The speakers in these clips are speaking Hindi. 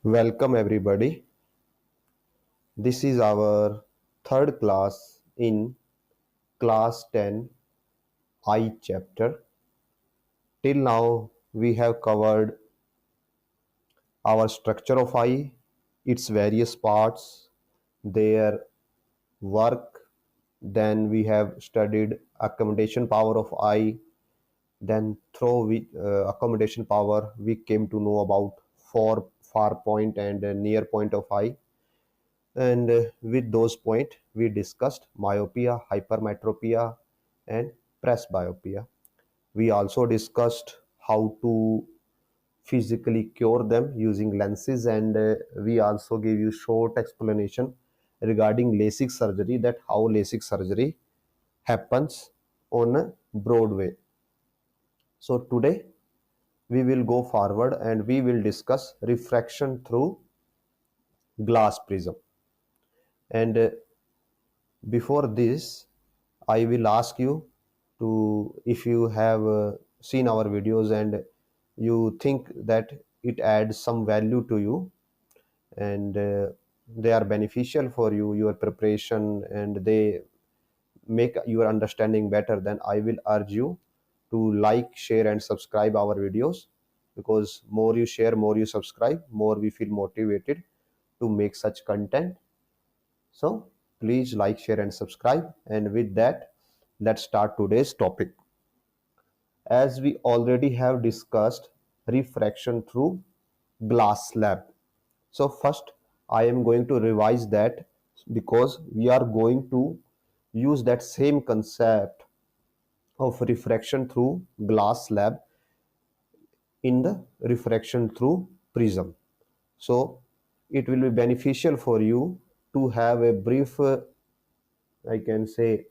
Welcome everybody. This is our third class in class 10 I chapter. Till now we have covered our structure of I, its various parts, their work. Then we have studied accommodation power of I. Then through accommodation power we came to know about far point and near point of I. And with those points, we discussed myopia, hypermetropia, and presbyopia. We also discussed how to physically cure them using lenses, and we also gave you short explanation regarding LASIK surgery, that how LASIK surgery happens on a Broadway. So today we will go forward and we will discuss refraction through glass prism. And before this, I will ask you to, if you have seen our videos and you think that it adds some value to you, and they are beneficial for you, your preparation, and they make your understanding better, then I will urge you to like, share, and subscribe our videos, because more you share, more you subscribe, more we feel motivated to make such content. So please like, share, and subscribe. And with that, let's start today's topic. As we already have discussed refraction through glass slab. So first, I am going to revise that, because we are going to use that same concept of refraction through glass slab in the refraction through prism. So it will be beneficial for you to have a brief, I can say,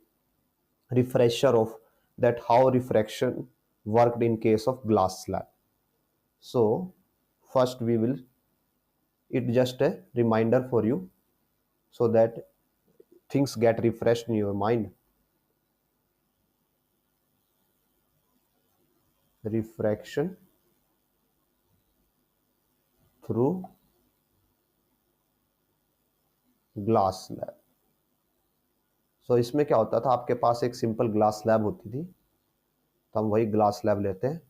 refresher of that how refraction worked in case of glass slab. So first we will, it just a reminder for you so that things get refreshed in your mind. Refraction through glass slab. So इसमें क्या होता था, आपके पास एक सिंपल ग्लास स्लैब होती थी, तो हम वही ग्लास स्लैब लेते हैं.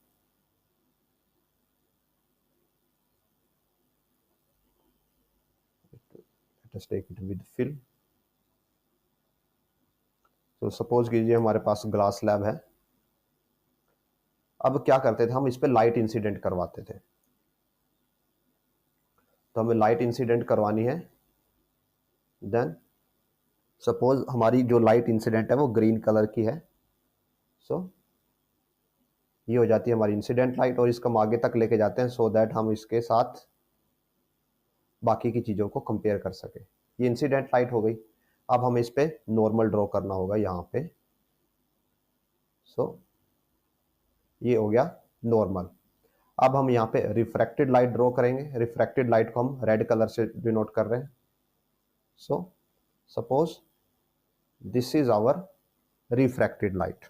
Let us take it with fill. तो सपोज कीजिए हमारे पास ग्लास स्लैब है. अब क्या करते थे, हम इस पे लाइट इंसिडेंट करवाते थे. तो हमें लाइट इंसिडेंट करवानी है. देन सपोज हमारी जो लाइट इंसिडेंट है वो ग्रीन कलर की है. सो ये हो जाती है हमारी इंसिडेंट लाइट, और इसको हम आगे तक लेके जाते हैं सो दैट हम इसके साथ बाकी की चीज़ों को कंपेयर कर सके. ये इंसिडेंट लाइट हो गई. अब हमें इस पे नॉर्मल ड्रॉ करना होगा यहाँ पे. सो ये हो गया नॉर्मल. अब हम यहाँ पे रिफ्रैक्टेड लाइट ड्रॉ करेंगे. रिफ्रैक्टेड लाइट को हम रेड कलर से डिनोट कर रहे हैं. So suppose this is our refracted light.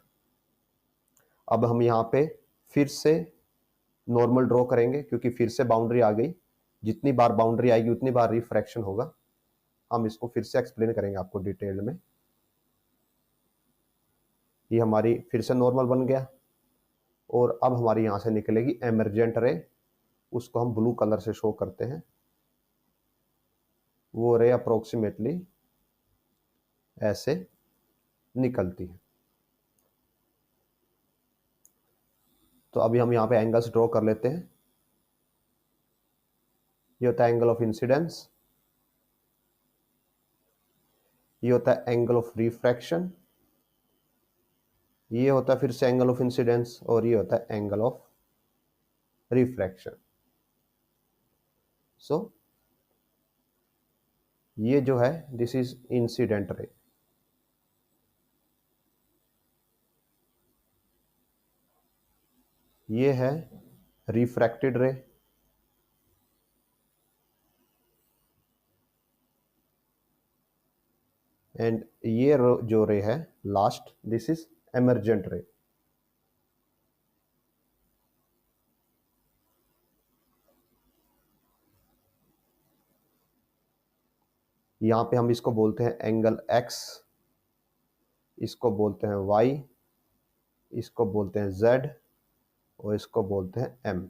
अब हम यहाँ पे फिर से नॉर्मल ड्रॉ करेंगे, क्योंकि फिर से बाउंड्री आ गई. जितनी बार बाउंड्री आएगी उतनी बार रिफ्रैक्शन होगा. हम इसको फिर से एक्सप्लेन करेंगे आपको डिटेल में. ये हमारी फिर से नॉर्मल बन गया, और अब हमारी यहाँ से निकलेगी एमरजेंट रे. उसको हम ब्लू कलर से शो करते हैं. वो रे अप्रोक्सीमेटली ऐसे निकलती है. तो अभी हम यहाँ पे एंगल्स ड्रॉ कर लेते हैं. ये होता है एंगल ऑफ इंसिडेंस, ये होता है एंगल ऑफ रिफ्रैक्शन, ये होता है फिर से एंगल ऑफ इंसिडेंस, और ये होता है एंगल ऑफ रिफ्रैक्शन. सो ये जो है दिस इज इंसिडेंट रे. ये है रिफ्रैक्टेड रे, एंड ये जो रे है लास्ट, दिस इज एमरजेंट रे. यहाँ पे हम इसको बोलते हैं एंगल x, इसको बोलते हैं y, इसको बोलते हैं z और इसको बोलते हैं m।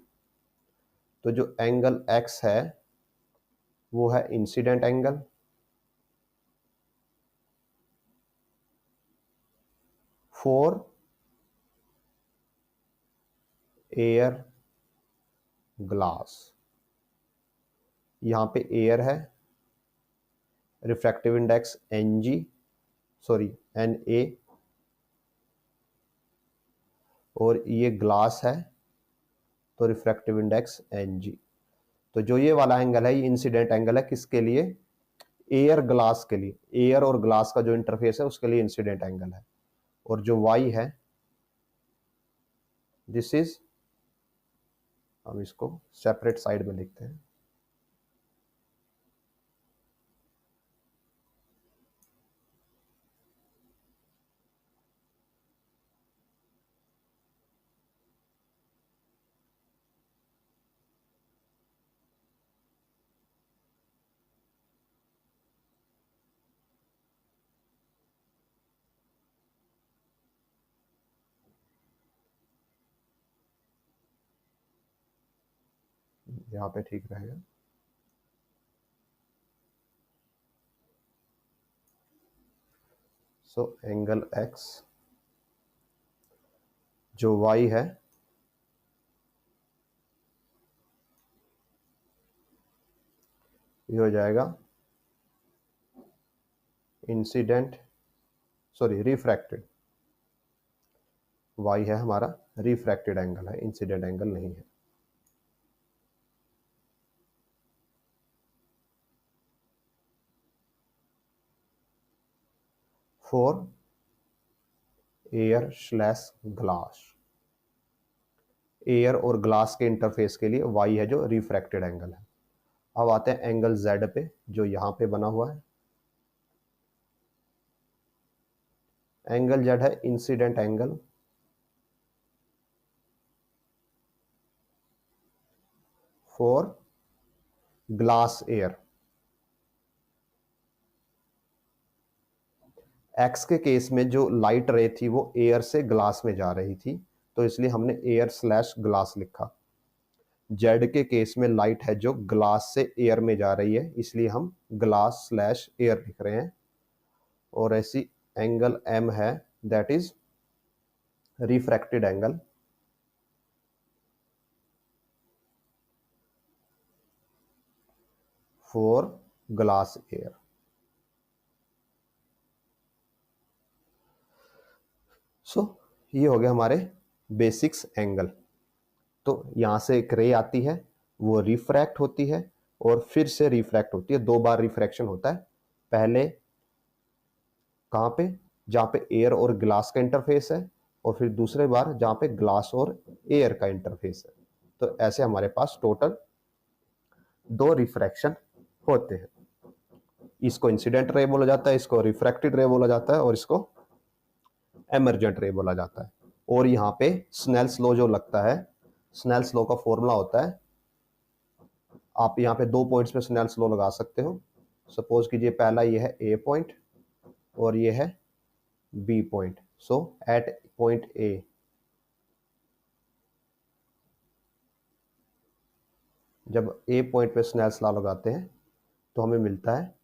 तो जो एंगल x है वो है incident angle, for air glass. यहाँ पे एयर है, रिफ्रैक्टिव इंडेक्स Na, और ये ग्लास है तो रिफ्रैक्टिव इंडेक्स Ng। तो जो ये वाला एंगल है ये इंसिडेंट एंगल है, किसके लिए? एयर ग्लास के लिए। एयर और ग्लास का जो इंटरफेस है उसके लिए इंसिडेंट एंगल है। और जो y है दिस इज, हम इसको सेपरेट साइड में लिखते हैं, यहाँ पे ठीक रहेगा। सो एंगल x जो y है ये हो जाएगा इंसिडेंट, रिफ्रैक्टेड। y है हमारा रिफ्रैक्टेड एंगल है, इंसिडेंट एंगल नहीं है। For air slash glass, air और ग्लास के इंटरफेस के लिए y है जो रिफ्रैक्टेड एंगल है। अब आते हैं एंगल z पे जो यहां पे बना हुआ है। एंगल z है incident angle for glass air. x के केस में जो लाइट रे थी वो एयर से ग्लास में जा रही थी, तो इसलिए हमने एयर स्लैश ग्लास लिखा। z के केस में लाइट है जो ग्लास से एयर में जा रही है, इसलिए हम ग्लास स्लैश एयर लिख रहे हैं। और ऐसी एंगल m है that is refracted angle for glass air. So ये हो गया हमारे बेसिक्स एंगल। तो यहां से एक रे आती है, वो रिफ्रैक्ट होती है और फिर से रिफ्रैक्ट होती है। दो बार रिफ्रैक्शन होता है, पहले कहां पे? जहां पे एयर और ग्लास का इंटरफेस है, और फिर दूसरे बार जहां पे ग्लास और एयर का इंटरफेस है। तो ऐसे हमारे पास टोटल दो रिफ्रैक्शन होते हैं। इसको इंसिडेंट रे बोला जाता है, इसको रिफ्रैक्टेड रे बोला जाता है, और इसको एमर्जेंट रे बोला जाता है। और यहाँ पे स्नेल्स लॉ जो लगता है, स्नेल्स लॉ का फॉर्मूला होता है, आप यहाँ पे दो पॉइंट्स पे स्नेल्स लॉ लगा सकते हो। सपोज कीजिए पहला ये है ए पॉइंट और ये है B point. So at point A, जब ए पॉइंट पे स्नेल्स लॉ लगाते हैं तो हमें मिलता है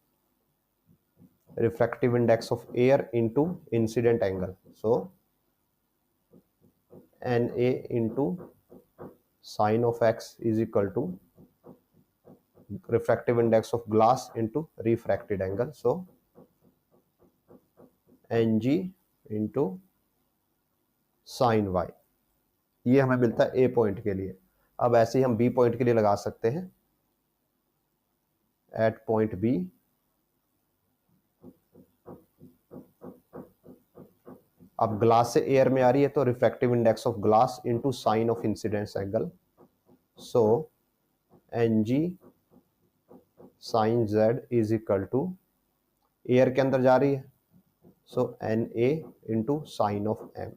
refractive index of air into incident angle. So N A into sine of X is equal to refractive index of glass into refracted angle, so Ng into sin y। ये हमें मिलता है ए पॉइंट के लिए। अब ऐसे ही हम बी पॉइंट के लिए लगा सकते हैं, एट पॉइंट बी अब ग्लास से एयर में आ रही है तो refractive index of glass into sine of incidence angle, so Ng sine z is equal to, air के अंदर जा रही है, so N A into sine of M.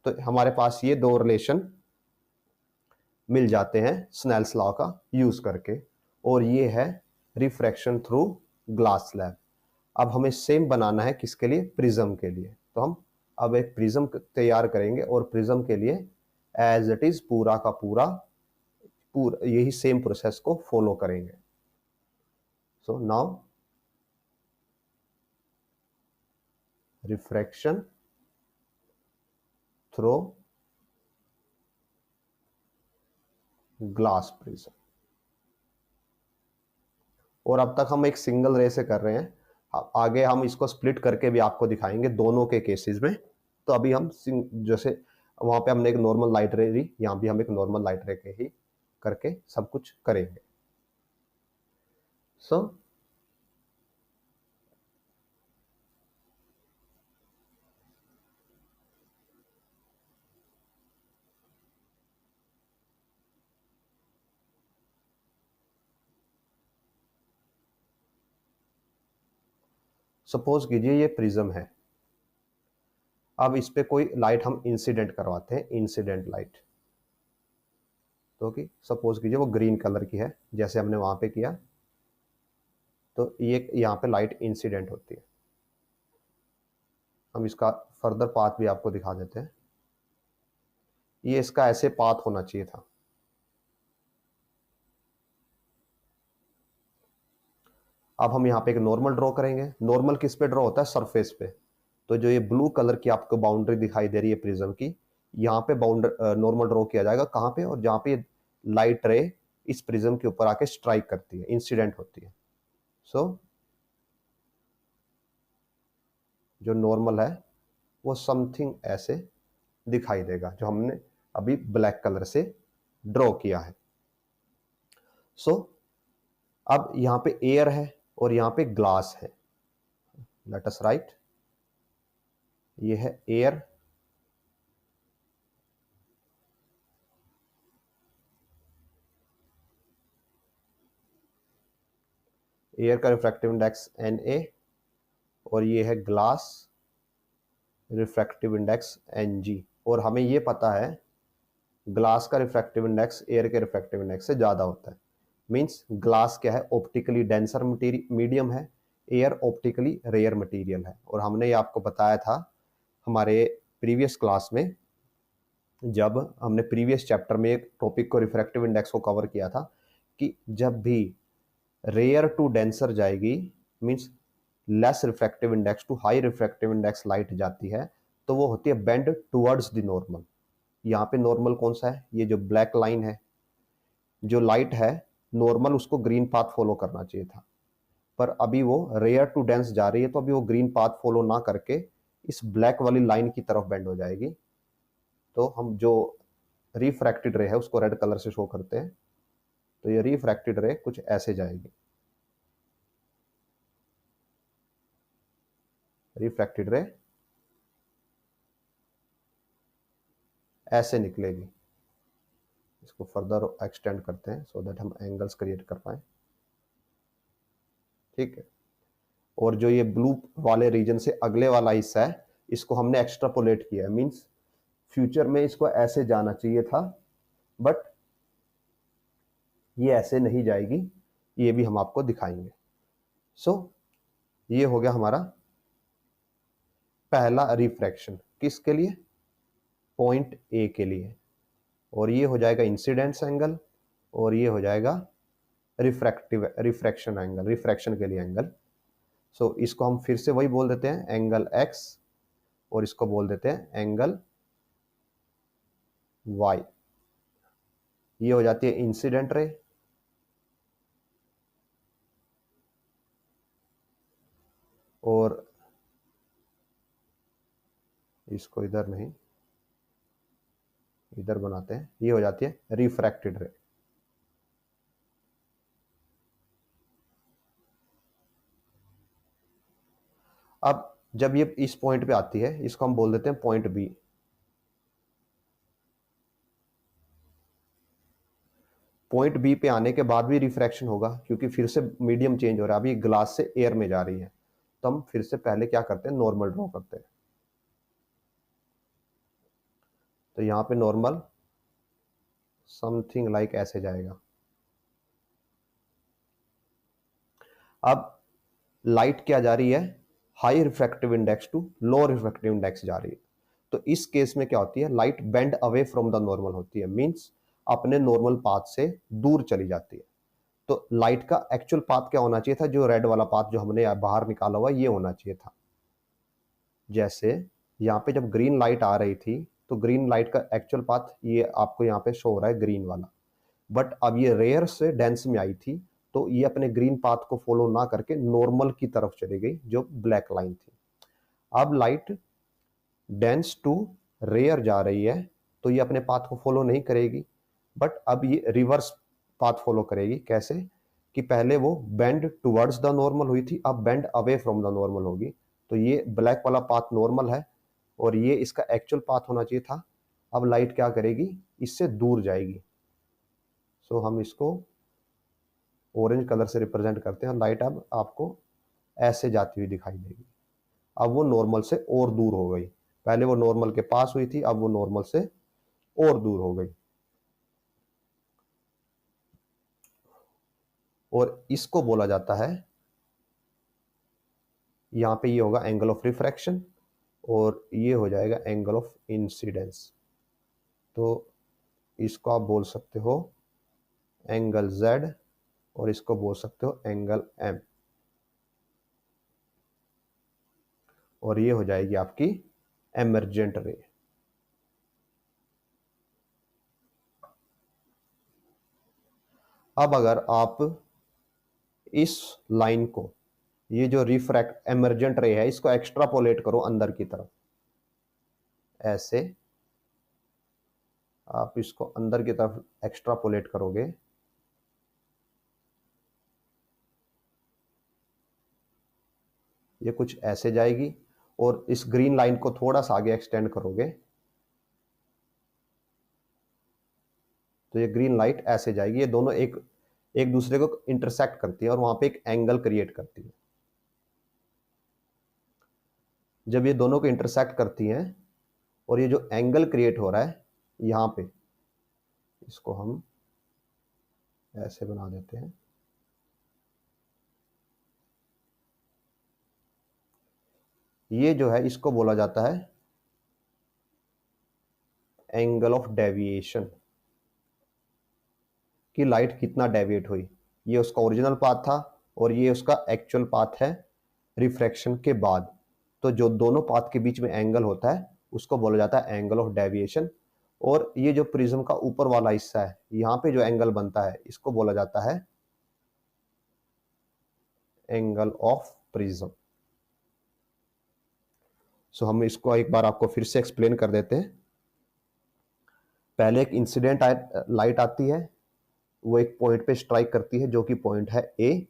तो हमारे पास ये दो रिलेशन मिल जाते हैं स्नेल्स लॉ का यूज करके। और ये है रिफ्रैक्शन थ्रू ग्लास स्लैब। अब हमें सेम बनाना है किसके लिए, प्रिज्म के लिए। तो हम अब एक प्रिज्म तैयार करेंगे और प्रिज्म के लिए एज इट इज पूरा का पूरा यही सेम प्रोसेस को फॉलो करेंगे। So now refraction through glass prism. और अब तक हम एक सिंगल रे से कर रहे हैं, आगे हम इसको स्प्लिट करके भी आपको दिखाएंगे दोनों के केसेस में। तो अभी हम जैसे वहां पे हमने एक नॉर्मल लाइट रे ली, यहां भी हम एक नॉर्मल लाइट रे के ही करके सब कुछ करेंगे। सो सपोज कीजिए ये प्रिज्म है, अब इस पे कोई लाइट हम इंसिडेंट करवाते हैं, इंसिडेंट लाइट। तो कि सपोज कीजिए वो ग्रीन कलर की है जैसे हमने वहां पे किया, तो ये यहाँ पे लाइट इंसिडेंट होती है। हम इसका फर्दर पाथ भी आपको दिखा देते हैं। ये इसका ऐसे पाथ होना चाहिए था। अब हम यहाँ पे एक नॉर्मल ड्रॉ करेंगे। नॉर्मल किस पे ड्रॉ होता है, सरफेस पे। तो जो ये ब्लू कलर की आपको बाउंड्री दिखाई दे रही है प्रिज्म की, यहाँ पे बाउंड्री नॉर्मल ड्रॉ किया जाएगा कहाँ पे, और जहाँ पे लाइट रे इस प्रिज्म के ऊपर आके स्ट्राइक करती है, इंसिडेंट होती है। सो जो नॉर्मल है वो समथिंग ऐसे दिखाई देगा जो हमने अभी ब्लैक कलर से ड्रॉ किया है। सो अब यहाँ पे एयर है और यहाँ पे ग्लास है। लेट अस राइट, ये है एयर, एयर का रिफ्रैक्टिव इंडेक्स Na, और ये है ग्लास, रिफ्रैक्टिव इंडेक्स Ng। और हमें ये पता है ग्लास का रिफ्रैक्टिव इंडेक्स एयर के रिफ्रैक्टिव इंडेक्स से ज़्यादा होता है। मींस ग्लास क्या है, ऑप्टिकली डेंसर मीडियम है, एयर ऑप्टिकली रेयर मटेरियल है। और हमने ये आपको बताया था हमारे प्रीवियस क्लास में, जब हमने प्रीवियस चैप्टर में एक टॉपिक को रिफ्रैक्टिव इंडेक्स को कवर किया था, कि जब भी रेयर टू डेंसर जाएगी, means less refractive index to high refractive index light जाती है, तो वो होती है बेंड टुवर्ड्स द नॉर्मल। यहाँ पे नॉर्मल कौन सा है, ये जो ब्लैक लाइन है, जो लाइट है नॉर्मल उसको ग्रीन पाथ फॉलो करना चाहिए था, पर अभी वो रेयर टू डेंस जा रही है, तो अभी वो ग्रीन पाथ फॉलो ना करके इस ब्लैक वाली लाइन की तरफ बेंड हो जाएगी। तो हम जो रिफ्रैक्टेड रे है उसको रेड कलर से शो करते हैं। तो ये रिफ्रैक्टेड रे कुछ ऐसे जाएगी, रिफ्रैक्टेड रे ऐसे निकलेगी। इसको फर्दर एक्सटेंड करते हैं सो दैट हम एंगल्स क्रिएट कर पाए। ठीक है, और जो ये ब्लू वाले रीजन से अगले वाला हिस्सा है, इसको हमने एक्स्ट्रापोलेट किया है। मींस फ्यूचर में इसको ऐसे जाना चाहिए था, बट ये ऐसे नहीं जाएगी, ये भी हम आपको दिखाएंगे। सो ये हो गया हमारा पहला रिफ्रैक्शन, किसके लिए, पॉइंट ए के लिए। और ये हो जाएगा इंसिडेंस एंगल, और ये हो जाएगा रिफ्रैक्शन एंगल, रिफ्रैक्शन के लिए एंगल। सो इसको हम फिर से वही बोल देते हैं एंगल एक्स, और इसको बोल देते हैं एंगल वाई। ये हो जाती है इंसिडेंट रे, और इसको इधर नहीं इधर बनाते हैं, ये हो जाती है रिफ्रैक्टेड रे। अब जब ये इस पॉइंट पे आती है, इसको हम बोल देते हैं पॉइंट बी। पॉइंट बी पे आने के बाद भी रिफ्रैक्शन होगा, क्योंकि फिर से मीडियम चेंज हो रहा है, अभी ग्लास से एयर में जा रही है। तो हम फिर से पहले क्या करते हैं, नॉर्मल ड्रॉ करते हैं। तो यहाँ पे नॉर्मल समथिंग लाइक ऐसे जाएगा। अब लाइट क्या जा रही है, high refractive index to low refractive index जा रही है। तो इस केस में क्या होती है, light bend away from the normal होती है, मींस अपने नॉर्मल पाथ से दूर चली जाती है। तो लाइट का एक्चुअल पाथ क्या होना चाहिए था, जो रेड वाला पाथ जो हमने बाहर निकाला हुआ ये होना चाहिए था। जैसे यहाँ पे जब ग्रीन लाइट आ रही थी तो ग्रीन लाइट का एक्चुअल पाथ ये आपको यहाँ पे शो हो रहा है ग्रीन वाला, बट अब ये रेयर से डेंस में आई थी तो ये अपने ग्रीन पाथ को फॉलो ना करके नॉर्मल की तरफ चली गई जो ब्लैक लाइन थी। अब लाइट डेंस टू रेयर जा रही है तो ये अपने पाथ को फॉलो नहीं करेगी, बट अब ये रिवर्स पाथ फॉलो करेगी। कैसे कि पहले वो बेंड टुवर्ड्स द नॉर्मल हुई थी, अब bend away from the normal होगी। तो ये ब्लैक वाला पाथ नॉर्मल है और ये इसका एक्चुअल पाथ होना चाहिए था। अब लाइट क्या करेगी, इससे दूर जाएगी। सो हम इसको ऑरेंज कलर से रिप्रेजेंट करते हैं। लाइट अब आपको ऐसे जाती हुई दिखाई देगी। अब वो नॉर्मल से और दूर हो गई, पहले वो नॉर्मल के पास हुई थी, अब वो नॉर्मल से और दूर हो गई। और इसको बोला जाता है, यहां पे ये होगा एंगल ऑफ रिफ्रैक्शन और ये हो जाएगा एंगल ऑफ इंसिडेंस। तो इसको आप बोल सकते हो एंगल Z और इसको बोल सकते हो एंगल M, और ये हो जाएगी आपकी एमर्जेंट रे। अब अगर आप इस लाइन को, ये जो रिफ्रैक्ट एमर्जेंट रे है, इसको एक्स्ट्रापोलेट करो अंदर की तरफ, ऐसे आप इसको अंदर की तरफ एक्स्ट्रापोलेट करोगे ये कुछ ऐसे जाएगी, और इस ग्रीन लाइन को थोड़ा सा आगे एक्सटेंड करोगे तो ये ग्रीन लाइट ऐसे जाएगी। ये दोनों एक एक दूसरे को इंटरसेक्ट करती है और वहां पे एक एंगल क्रिएट करती है। जब ये दोनों को इंटरसेक्ट करती हैं और ये जो एंगल क्रिएट हो रहा है यहां पे, इसको हम ऐसे बना देते हैं। ये जो है इसको बोला जाता है एंगल ऑफ डेविएशन, कि लाइट कितना डेविएट हुई। ये उसका ओरिजिनल पाथ था और ये उसका एक्चुअल पाथ है रिफ्रैक्शन के बाद। तो जो दोनों पाथ के बीच में एंगल होता है उसको बोला जाता है एंगल ऑफ डेविएशन। और ये जो प्रिज्म का ऊपर वाला हिस्सा है, यहाँ पे जो एंगल बनता है इसको बोला जाता है एंगल ऑफ प्रिज्म। सो हम इसको एक बार आपको फिर से एक्सप्लेन कर देते हैं। पहले एक इंसिडेंट लाइट आती है, वो एक पॉइंट पे स्ट्राइक करती है जो कि पॉइंट है ए,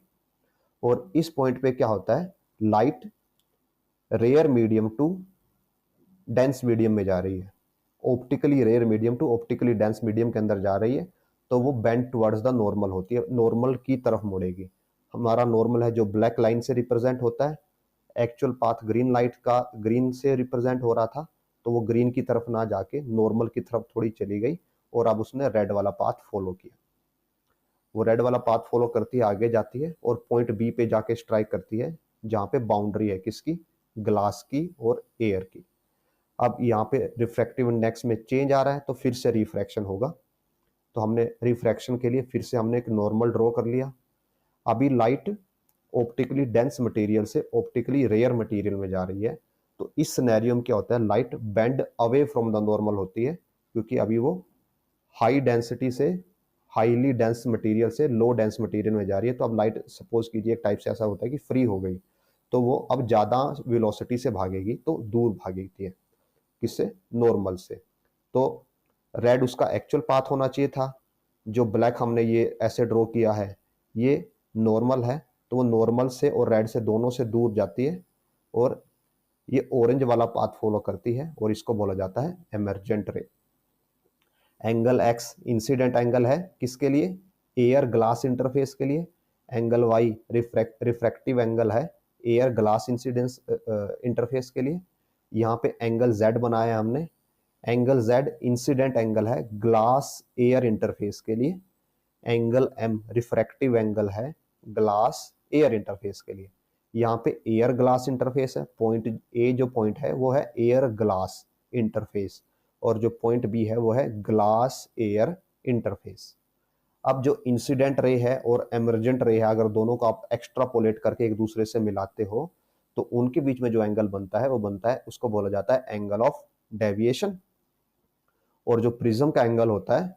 और इस पॉइंट पे क्या होता है, light rare medium to dense medium में जा रही है, optically rare medium to optically dense medium के अंदर जा रही है। तो वो बेंड टुवर्ड्स द नॉर्मल होती है, नॉर्मल की तरफ मुड़ेगी। हमारा नॉर्मल है जो ब्लैक लाइन से रिप्रेजेंट होता है, एक्चुअल पाथ ग्रीन लाइट का ग्रीन से रिप्रेजेंट हो रहा था, तो वो ग्रीन की तरफ ना जाके नॉर्मल की तरफ थोड़ी चली गई और अब उसने रेड वाला पाथ फॉलो किया। वो रेड वाला पाथ फॉलो करती है, आगे जाती है और पॉइंट बी पे जाके स्ट्राइक करती है जहां पे बाउंड्री है किसकी, ग्लास की और एयर की। अब यहाँ पे रिफ्रैक्टिव इंडेक्स में चेंज आ रहा है तो फिर से रिफ्रैक्शन होगा। तो हमने रिफ्रैक्शन के लिए फिर से हमने एक नॉर्मल ड्रॉ कर लिया। अभी लाइट ऑप्टिकली डेंस मटेरियल से ऑप्टिकली रेयर मटेरियल में जा रही है। तो इस सिनेरियो में क्या होता है, light bend away from the normal होती है, क्योंकि अभी वो हाई डेंसिटी से हाईली डेंस मटेरियल से लो डेंस मटेरियल में जा रही है। तो अब लाइट सपोज कीजिए एक टाइप से ऐसा होता है कि फ्री हो गई, तो वो अब ज़्यादा वेलोसिटी से भागेगी, तो दूर भागती है किससे, नॉर्मल से। तो रेड उसका एक्चुअल पाथ होना चाहिए था, जो ब्लैक हमने ये ऐसे ड्रॉ किया है ये नॉर्मल है, तो वो नॉर्मल से और रेड से दोनों से दूर जाती है और ये ऑरेंज वाला पाथ फॉलो करती है और इसको बोला जाता है एमर्जेंट रे। एंगल एक्स इंसिडेंट एंगल है किसके लिए, एयर ग्लास इंटरफेस के लिए। एंगल वाई रिफ्रैक्टिव एंगल है एयर ग्लास इंसिडेंस इंटरफेस के लिए। यहाँ पे एंगल जेड बनाया है हमने, एंगल जेड इंसिडेंट एंगल है ग्लास एयर इंटरफेस के लिए। एंगल एम रिफ्रैक्टिव एंगल है ग्लास एयर इंटरफेस के लिए। यहाँ पे एयर ग्लास इंटरफेस है, पॉइंट ए जो पॉइंट है वो है एयर ग्लास इंटरफेस, और जो पॉइंट बी है वो है ग्लास एयर इंटरफेस। अब जो इंसिडेंट रे है और एमर्जेंट रे है, अगर दोनों को आप एक्स्ट्रापोलेट करके एक दूसरे से मिलाते हो तो उनके बीच में जो एंगल बनता है वो बनता है, उसको बोला जाता है एंगल ऑफ डेविएशन। और जो प्रिज्म का एंगल होता है,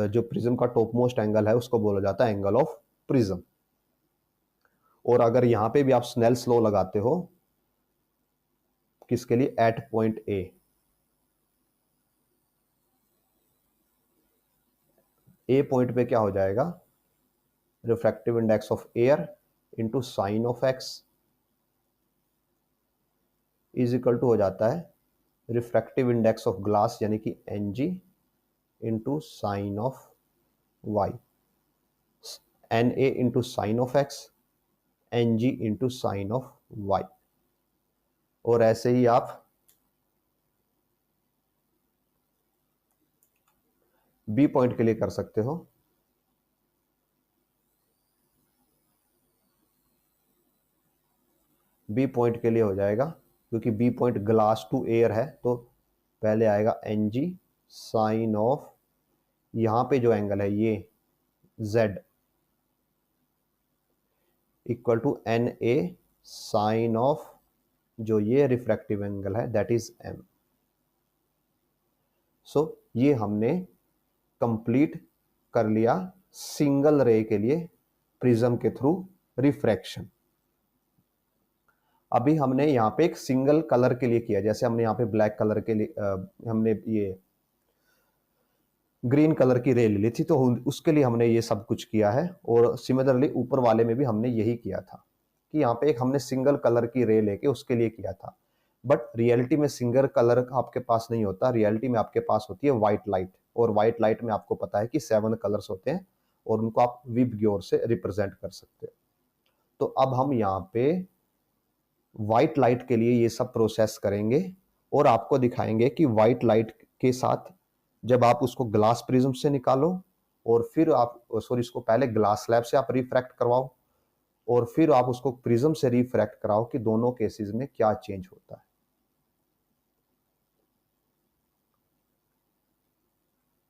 जो प्रिज्म का टॉप मोस्ट एंगल है, उसको बोला जाता है एंगल ऑफ प्रिज्म। और अगर यहां पे भी आप स्नेल्स लॉ लगाते हो, किसके लिए, एट पॉइंट ए पॉइंट पे क्या हो जाएगा, refractive index of air into sine of X is equal to हो जाता है रिफ्रैक्टिव इंडेक्स ऑफ ग्लास यानी कि N G into sine of Y, N A into sine of X, N G into sine of Y. और ऐसे ही आप बी पॉइंट के लिए कर सकते हो। बी पॉइंट के लिए हो जाएगा, क्योंकि B point glass to air है, तो पहले आएगा एन जी साइन ऑफ, यहां पे जो एंगल है ये z equal to N A sine of जो ये रिफ्रैक्टिव एंगल है दैट इज m। सो ये हमने कंप्लीट कर लिया सिंगल रे के लिए प्रिज्म के थ्रू रिफ्रैक्शन। अभी हमने यहाँ पे एक सिंगल कलर के लिए किया, जैसे हमने यहाँ पे ब्लैक कलर के लिए हमने ये ग्रीन कलर की रे ली थी, तो उसके लिए हमने ये सब कुछ किया है। और सिमिलरली ऊपर वाले में भी हमने यही किया था कि यहाँ पे एक हमने सिंगल कलर की रे लेके उसके लिए किया था। बट रियलिटी में सिंगल कलर आपके पास नहीं होता, रियलिटी में आपके पास होती है व्हाइट लाइट, और व्हाइट लाइट में आपको पता है कि 7 कलर्स होते हैं और उनको आप विबग्योर से रिप्रेजेंट कर सकते हो। तो अब हम यहाँ पे व्हाइट लाइट के लिए ये सब प्रोसेस करेंगे और आपको दिखाएंगे कि व्हाइट लाइट के साथ जब आप उसको ग्लास प्रिज्म से निकालो और फिर आप इसको पहले ग्लास स्लैब से आप रिफ्रैक्ट करवाओ और फिर आप उसको प्रिज्म से रिफ्रैक्ट कराओ कि दोनों केसेस में क्या चेंज होता है।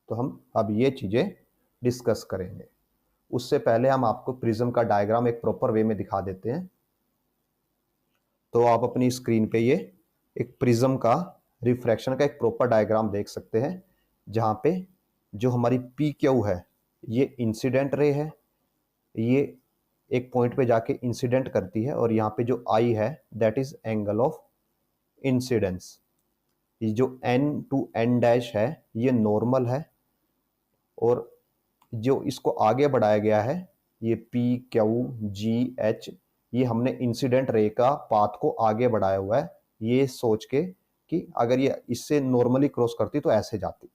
तो हम अब ये चीजें डिस्कस करेंगे। उससे पहले हम आपको प्रिज्म का डायग्राम एक प्रॉपर वे में दिखा देते हैं। तो आप अपनी स्क्रीन पे ये एक प्रिज्म का रिफ्रैक्शन का एक प्रॉपर डायग्राम देख सकते हैं, जहां पे जो हमारी पी क्यू है ये इंसिडेंट रे है, ये एक पॉइंट पे जाके इंसिडेंट करती है, और यहाँ पे जो आई है that is angle of incidence. ये जो एन टू एन डैश है ये नॉर्मल है, और जो इसको आगे बढ़ाया गया है ये पी क्यू जी एच, ये हमने इंसिडेंट रे का पाथ को आगे बढ़ाया हुआ है, ये सोच के कि अगर ये इससे नॉर्मली क्रॉस करती तो ऐसे जाती।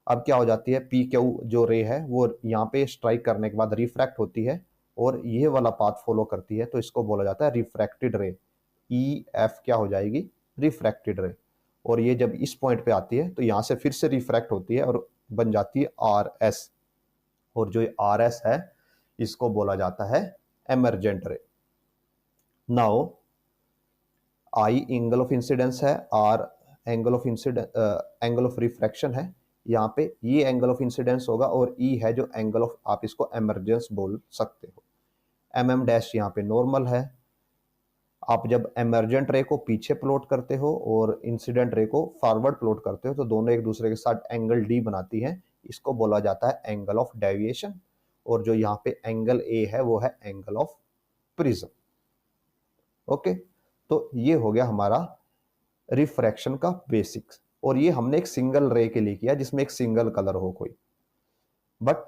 अब क्या हो जाती है, पी क्यू जो रे है वो यहाँ पे स्ट्राइक करने के बाद रिफ्रैक्ट होती है और ये वाला पाथ फॉलो करती है, तो इसको बोला जाता है रिफ्रैक्टेड रे। ई एफ क्या हो जाएगी, रिफ्रैक्टेड रे। और ये जब इस पॉइंट पे आती है तो यहाँ से फिर से रिफ्रैक्ट होती है और बन जाती है आर एस, और जो आर एस है इसको बोला जाता है emergent ray. Now I angle of incidence है, R angle of angle of refraction है, यहाँ पे ये एंगल ऑफ इंसिडेंस होगा, और ई है जो एंगल ऑफ, आप इसको एमर्जेंस बोल सकते हो। एम डैश यहाँ पे नॉर्मल है। आप जब एमर्जेंट रे को पीछे प्लॉट करते हो और इंसिडेंट रे को फॉरवर्ड प्लॉट करते हो तो दोनों एक दूसरे के साथ एंगल डी बनाती है, इसको बोला जाता है एंगल ऑफ डेविएशन। और जो यहाँ पे एंगल ए है वो है एंगल ऑफ प्रिज्म। ओके, तो ये हो गया हमारा रिफ्रैक्शन का बेसिक्स, और ये हमने एक सिंगल रे के लिए किया जिसमें एक सिंगल कलर हो कोई। बट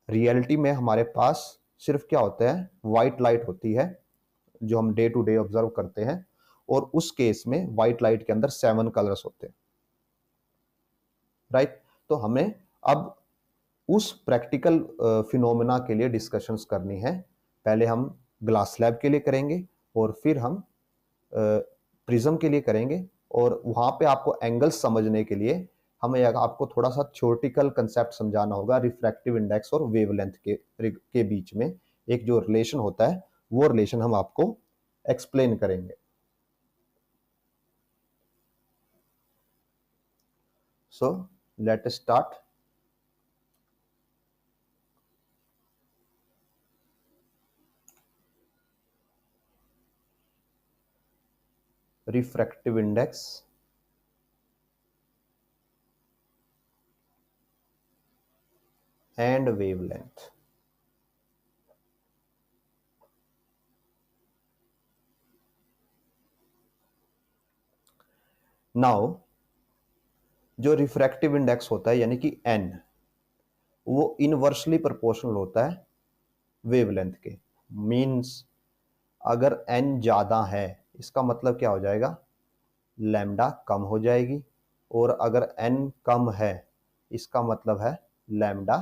रियलिटी में हमारे पास सिर्फ क्या होता है, व्हाइट लाइट होती है जो हम डे टू डे ऑब्जर्व करते हैं, और उस केस में व्हाइट लाइट के अंदर 7 कलर्स होते हैं, राइट। तो हमें अब उस प्रैक्टिकल फिनोमेना के लिए डिस्कशंस करनी है। पहले हम ग्लास स्लैब के लिए करेंगे और फिर हम प्रिज्म के लिए करेंगे, और वहां पे आपको एंगल्स समझने के लिए हमें आपको थोड़ा सा थ्योरेटिकल कंसेप्ट समझाना होगा रिफ्रैक्टिव इंडेक्स और वेवलेंथ के बीच में एक जो रिलेशन होता है वो रिलेशन हम आपको एक्सप्लेन करेंगे। So let us start. Refractive index and wavelength. Now जो रिफ्रैक्टिव इंडेक्स होता है यानी कि एन, वो इनवर्सली प्रोपोर्शनल होता है वेवलेंथ के। मींस अगर एन ज्यादा है इसका मतलब क्या हो जाएगा, लैम्डा कम हो जाएगी, और अगर एन कम है इसका मतलब है लैम्डा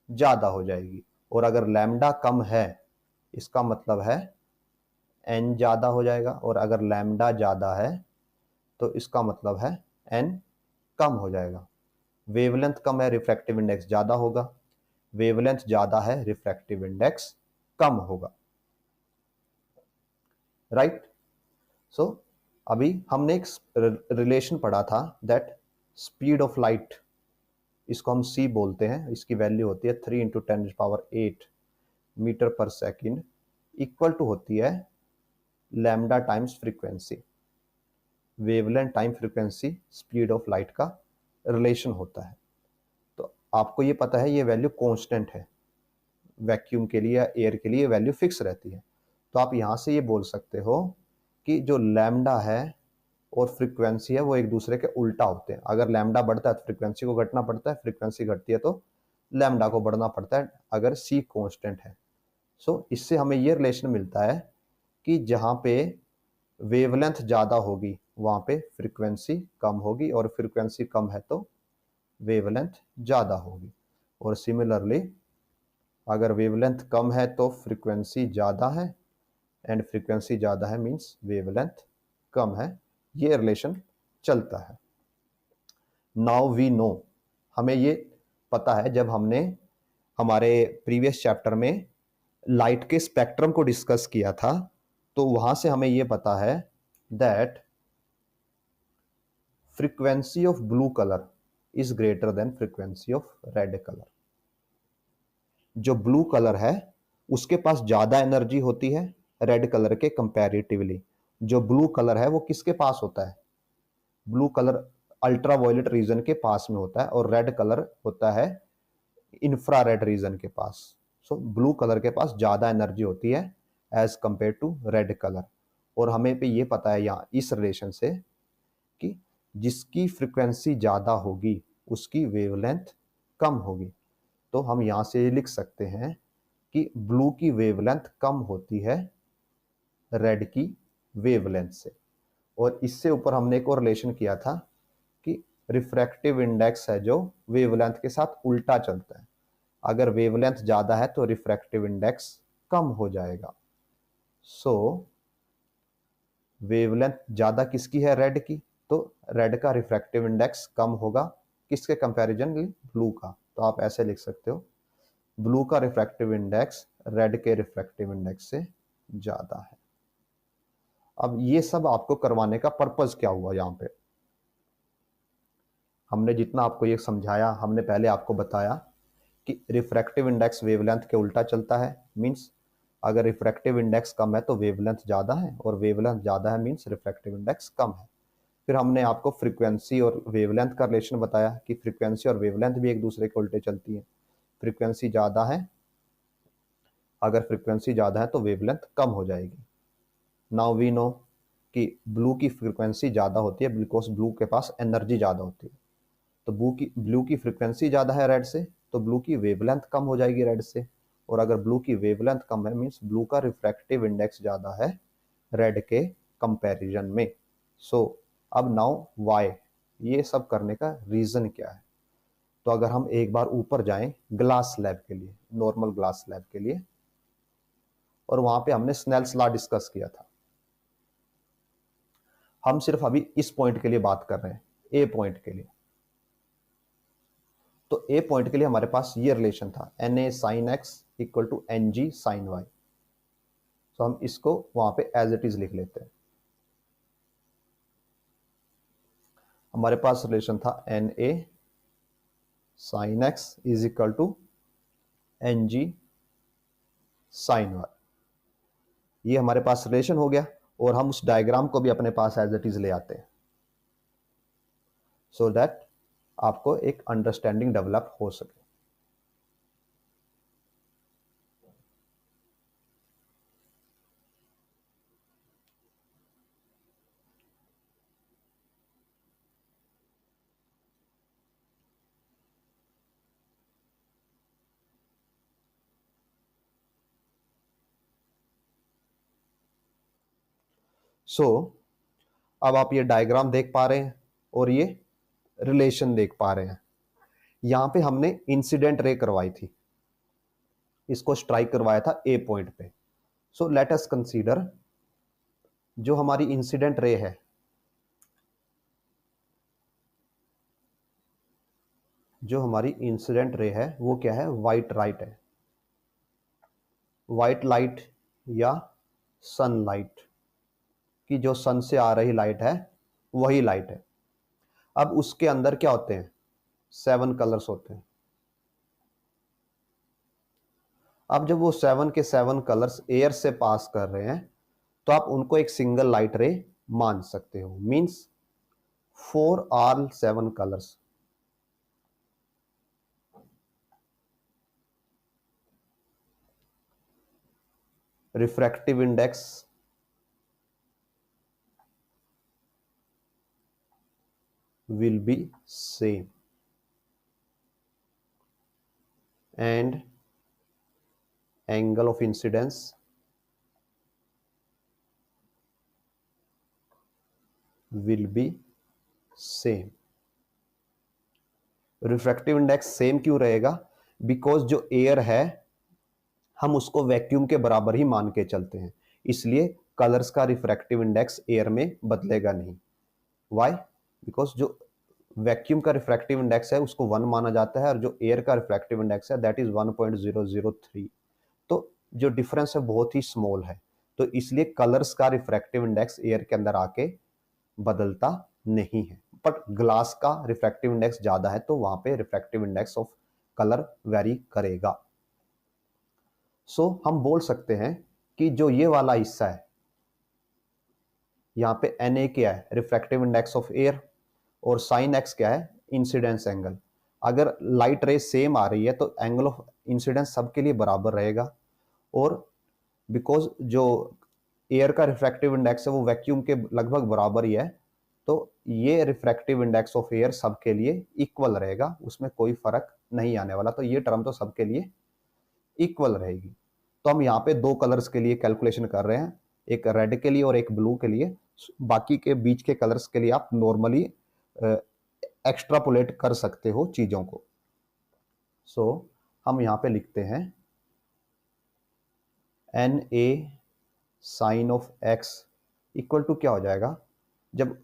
ज्यादा हो जाएगी, और अगर लैम्डा कम है इसका मतलब है एन ज्यादा हो जाएगा, और अगर लैम्डा ज्यादा है तो इसका मतलब है एन कम हो जाएगा। वेवलेंथ कम है, रिफ्रैक्टिव इंडेक्स ज्यादा होगा। वेवलेंथ ज्यादा है, रिफ्रैक्टिव इंडेक्स कम होगा। राइट। सो अभी हमने एक रिलेशन पढ़ा था दैट स्पीड ऑफ लाइट, इसको हम c बोलते हैं, इसकी वैल्यू होती है 3 × 10⁸ मीटर पर सेकंड, इक्वल टू होती है lambda times frequency. Wavelength time frequency speed of light का रिलेशन होता है। तो आपको ये पता है ये वैल्यू कांस्टेंट है, वैक्यूम के लिए या एयर के लिए वैल्यू फिक्स रहती है। तो आप यहाँ से ये बोल सकते हो कि जो लैम्डा है और फ्रीक्वेंसी है वो एक दूसरे के उल्टा होते हैं। अगर लैम्डा बढ़ता है तो फ्रीक्वेंसी को घटना पड़ता है, फ्रीक्वेंसी घटती है तो लैम्डा को बढ़ना पड़ता है, अगर सी कांस्टेंट है। सो इससे हमें ये रिलेशन मिलता है कि जहाँ पे वेवलेंथ ज़्यादा होगी वहाँ पे फ्रीक्वेंसी कम होगी, और फ्रीक्वेंसी कम है तो वेवलेंथ ज़्यादा होगी। और सिमिलरली अगर वेवलेंथ कम है तो फ्रीक्वेंसी ज़्यादा है, एंड फ्रीक्वेंसी ज़्यादा है मीन्स वेवलेंथ कम है। ये रिलेशन चलता है। नाउ वी नो, हमें ये पता है जब हमने हमारे प्रीवियस चैप्टर में लाइट के स्पेक्ट्रम को डिस्कस किया था तो वहां से हमें ये पता है that frequency of blue colour is greater than frequency of red colour. जो ब्लू कलर है उसके पास ज्यादा एनर्जी होती है रेड कलर के कंपैरेटिवली। जो ब्लू कलर है वो किसके पास होता है, blue colour ultraviolet region के पास में होता है, और रेड कलर होता है इंफ्रारेड रीजन के पास। सो ब्लू कलर के पास ज्यादा एनर्जी होती है as compare to red colour. और हमें पे ये पता है यहाँ इस रिलेशन से कि जिसकी फ्रीक्वेंसी ज्यादा होगी उसकी वेवलेंथ कम होगी। तो हम यहाँ से लिख सकते हैं कि ब्लू की वेवलेंथ कम होती है रेड की वेवलेंथ से। और इससे ऊपर हमने एक और रिलेशन किया था कि रिफ्रैक्टिव इंडेक्स है जो वेवलेंथ के साथ उल्टा चलता है। अगर वेवलेंथ ज्यादा है तो रिफ्रैक्टिव इंडेक्स कम हो जाएगा। सो वेवलेंथ ज्यादा किसकी है, रेड की, तो रेड का रिफ्रैक्टिव इंडेक्स कम होगा किसके कंपैरिजन में, ब्लू का। तो आप ऐसे लिख सकते हो ब्लू का रिफ्रैक्टिव इंडेक्स रेड के रिफ्रैक्टिव इंडेक्स से ज्यादा है। अब ये सब आपको करवाने का पर्पस क्या हुआ, यहाँ पे हमने जितना आपको ये समझाया, हमने पहले आपको बताया कि रिफ्रैक्टिव इंडेक्स वेवलेंथ के उल्टा चलता है। मींस अगर रिफ्रैक्टिव इंडेक्स कम है तो वेवलेंथ ज़्यादा है, और वेवलेंथ ज़्यादा है मींस रिफ्रैक्टिव इंडेक्स कम है। फिर हमने आपको फ्रीक्वेंसी और वेवलेंथ का रिलेशन बताया कि फ्रीक्वेंसी और वेवलेंथ भी एक दूसरे के उल्टे चलती है। फ्रीक्वेंसी ज़्यादा है, अगर फ्रीक्वेंसी ज़्यादा है तो वेवलेंथ कम हो जाएगी। नाउ वी नो कि ब्लू की फ्रीक्वेंसी ज़्यादा होती है बिकॉज ब्लू के पास एनर्जी ज़्यादा होती है। तो ब्लू की फ्रीक्वेंसी ज़्यादा है रेड से, तो ब्लू की वेवलेंथ कम हो जाएगी रेड से। और अगर ब्लू की वेवलेंथ कम है मीन्स ब्लू का रिफ्रैक्टिव इंडेक्स ज़्यादा है रेड के कंपैरिजन में। सो अब नाउ वाई, ये सब करने का रीज़न क्या है। तो अगर हम एक बार ऊपर जाएं ग्लास स्लैब के लिए, नॉर्मल ग्लास स्लैब के लिए, और वहां पे हमने स्नेल्स लॉ डिस्कस किया था। हम सिर्फ अभी इस पॉइंट के लिए बात कर रहे हैं, ए पॉइंट के लिए। तो ए पॉइंट के लिए हमारे पास ये रिलेशन था Na sin x equal to Ng sin y। तो हम इसको वहां पे एज इट इज लिख लेते हैं। हमारे पास रिलेशन था N A sine X is equal to N G sine Y. ये हमारे पास रिलेशन हो गया और हम उस डायग्राम को भी अपने पास एज इट इज ले आते हैं सो दैट आपको एक अंडरस्टैंडिंग डेवलप हो सके। सो अब आप ये डायग्राम देख पा रहे हैं और ये रिलेशन देख पा रहे हैं। यहां पे हमने इंसिडेंट रे करवाई थी, इसको स्ट्राइक करवाया था ए पॉइंट पे। सो लेट अस कंसीडर जो हमारी इंसिडेंट रे है, जो हमारी इंसिडेंट रे है वो क्या है, व्हाइट लाइट है, व्हाइट लाइट या सनलाइट की जो सन से आ रही लाइट है वही लाइट है। अब उसके अंदर क्या होते हैं, 7 कलर्स होते हैं। अब जब वो 7 के 7 कलर्स एयर से पास कर रहे हैं तो आप उनको एक सिंगल लाइट रे मान सकते हो। Means for all 7 colours refractive index will be same and angle of incidence will be same। Refractive index same क्यों रहेगा, बिकॉज जो एयर है हम उसको वैक्यूम के बराबर ही मान के चलते हैं, इसलिए कलर्स का रिफ्रैक्टिव इंडेक्स एयर में बदलेगा नहीं। व्हाई, बिकॉज जो वैक्यूम का रिफ्रैक्टिव इंडेक्स है उसको 1 माना जाता है और जो एयर का रिफ्रैक्टिव इंडेक्स है दैट इज 1.003। तो जो डिफरेंस है बहुत ही स्मॉल है, तो इसलिए कलर्स का रिफ्रैक्टिव इंडेक्स एयर के अंदर आके बदलता नहीं है। बट ग्लास का रिफ्रैक्टिव इंडेक्स ज्यादा है तो वहां पे refractive index of colour very करेगा। सो हम बोल सकते हैं कि जो ये वाला हिस्सा है यहाँ पे Na क्या है, रिफ्रैक्टिव इंडेक्स ऑफ एयर, और साइन एक्स क्या है, इंसिडेंस एंगल। अगर लाइट रे सेम आ रही है तो एंगल ऑफ इंसिडेंस सबके लिए बराबर रहेगा, और बिकॉज जो एयर का रिफ्रैक्टिव इंडेक्स है वो वैक्यूम के लगभग बराबर ही है, तो ये रिफ्रैक्टिव इंडेक्स ऑफ एयर सबके लिए इक्वल रहेगा, उसमें कोई फर्क नहीं आने वाला। तो ये टर्म तो सबके लिए इक्वल रहेगी। तो हम यहाँ पे 2 कलर्स के लिए कैलकुलेशन कर रहे हैं, एक रेड के लिए और एक ब्लू के लिए। बाकी के बीच के कलर्स के लिए आप नॉर्मली एक्स्ट्रापोलेट कर सकते हो चीजों को। सो हम यहाँ पे लिखते हैं N A sine of X equal to क्या हो जाएगा, जब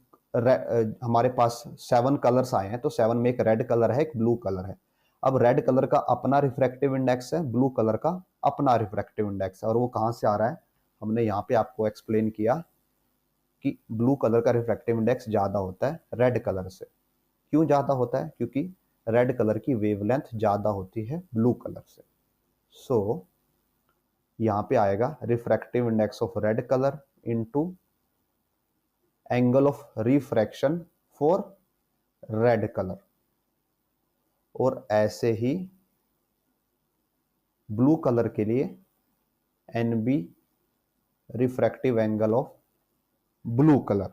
हमारे पास 7 कलर्स आए हैं तो 7 में एक रेड कलर है, एक ब्लू कलर है। अब रेड कलर का अपना रिफ्रैक्टिव इंडेक्स है, ब्लू कलर का अपना रिफ्रैक्टिव इंडेक्स है, और वो कहाँ से आ रहा है, हमने यहाँ पे आपको एक्सप्लेन किया कि ब्लू कलर का रिफ्रैक्टिव इंडेक्स ज्यादा होता है रेड कलर से। क्यों ज्यादा होता है, क्योंकि रेड कलर की वेवलेंथ ज्यादा होती है ब्लू कलर से। सो यहाँ पे आएगा refractive index of red colour into angle of refraction for red colour, और ऐसे ही ब्लू कलर के लिए N B refractive angle of blue colour.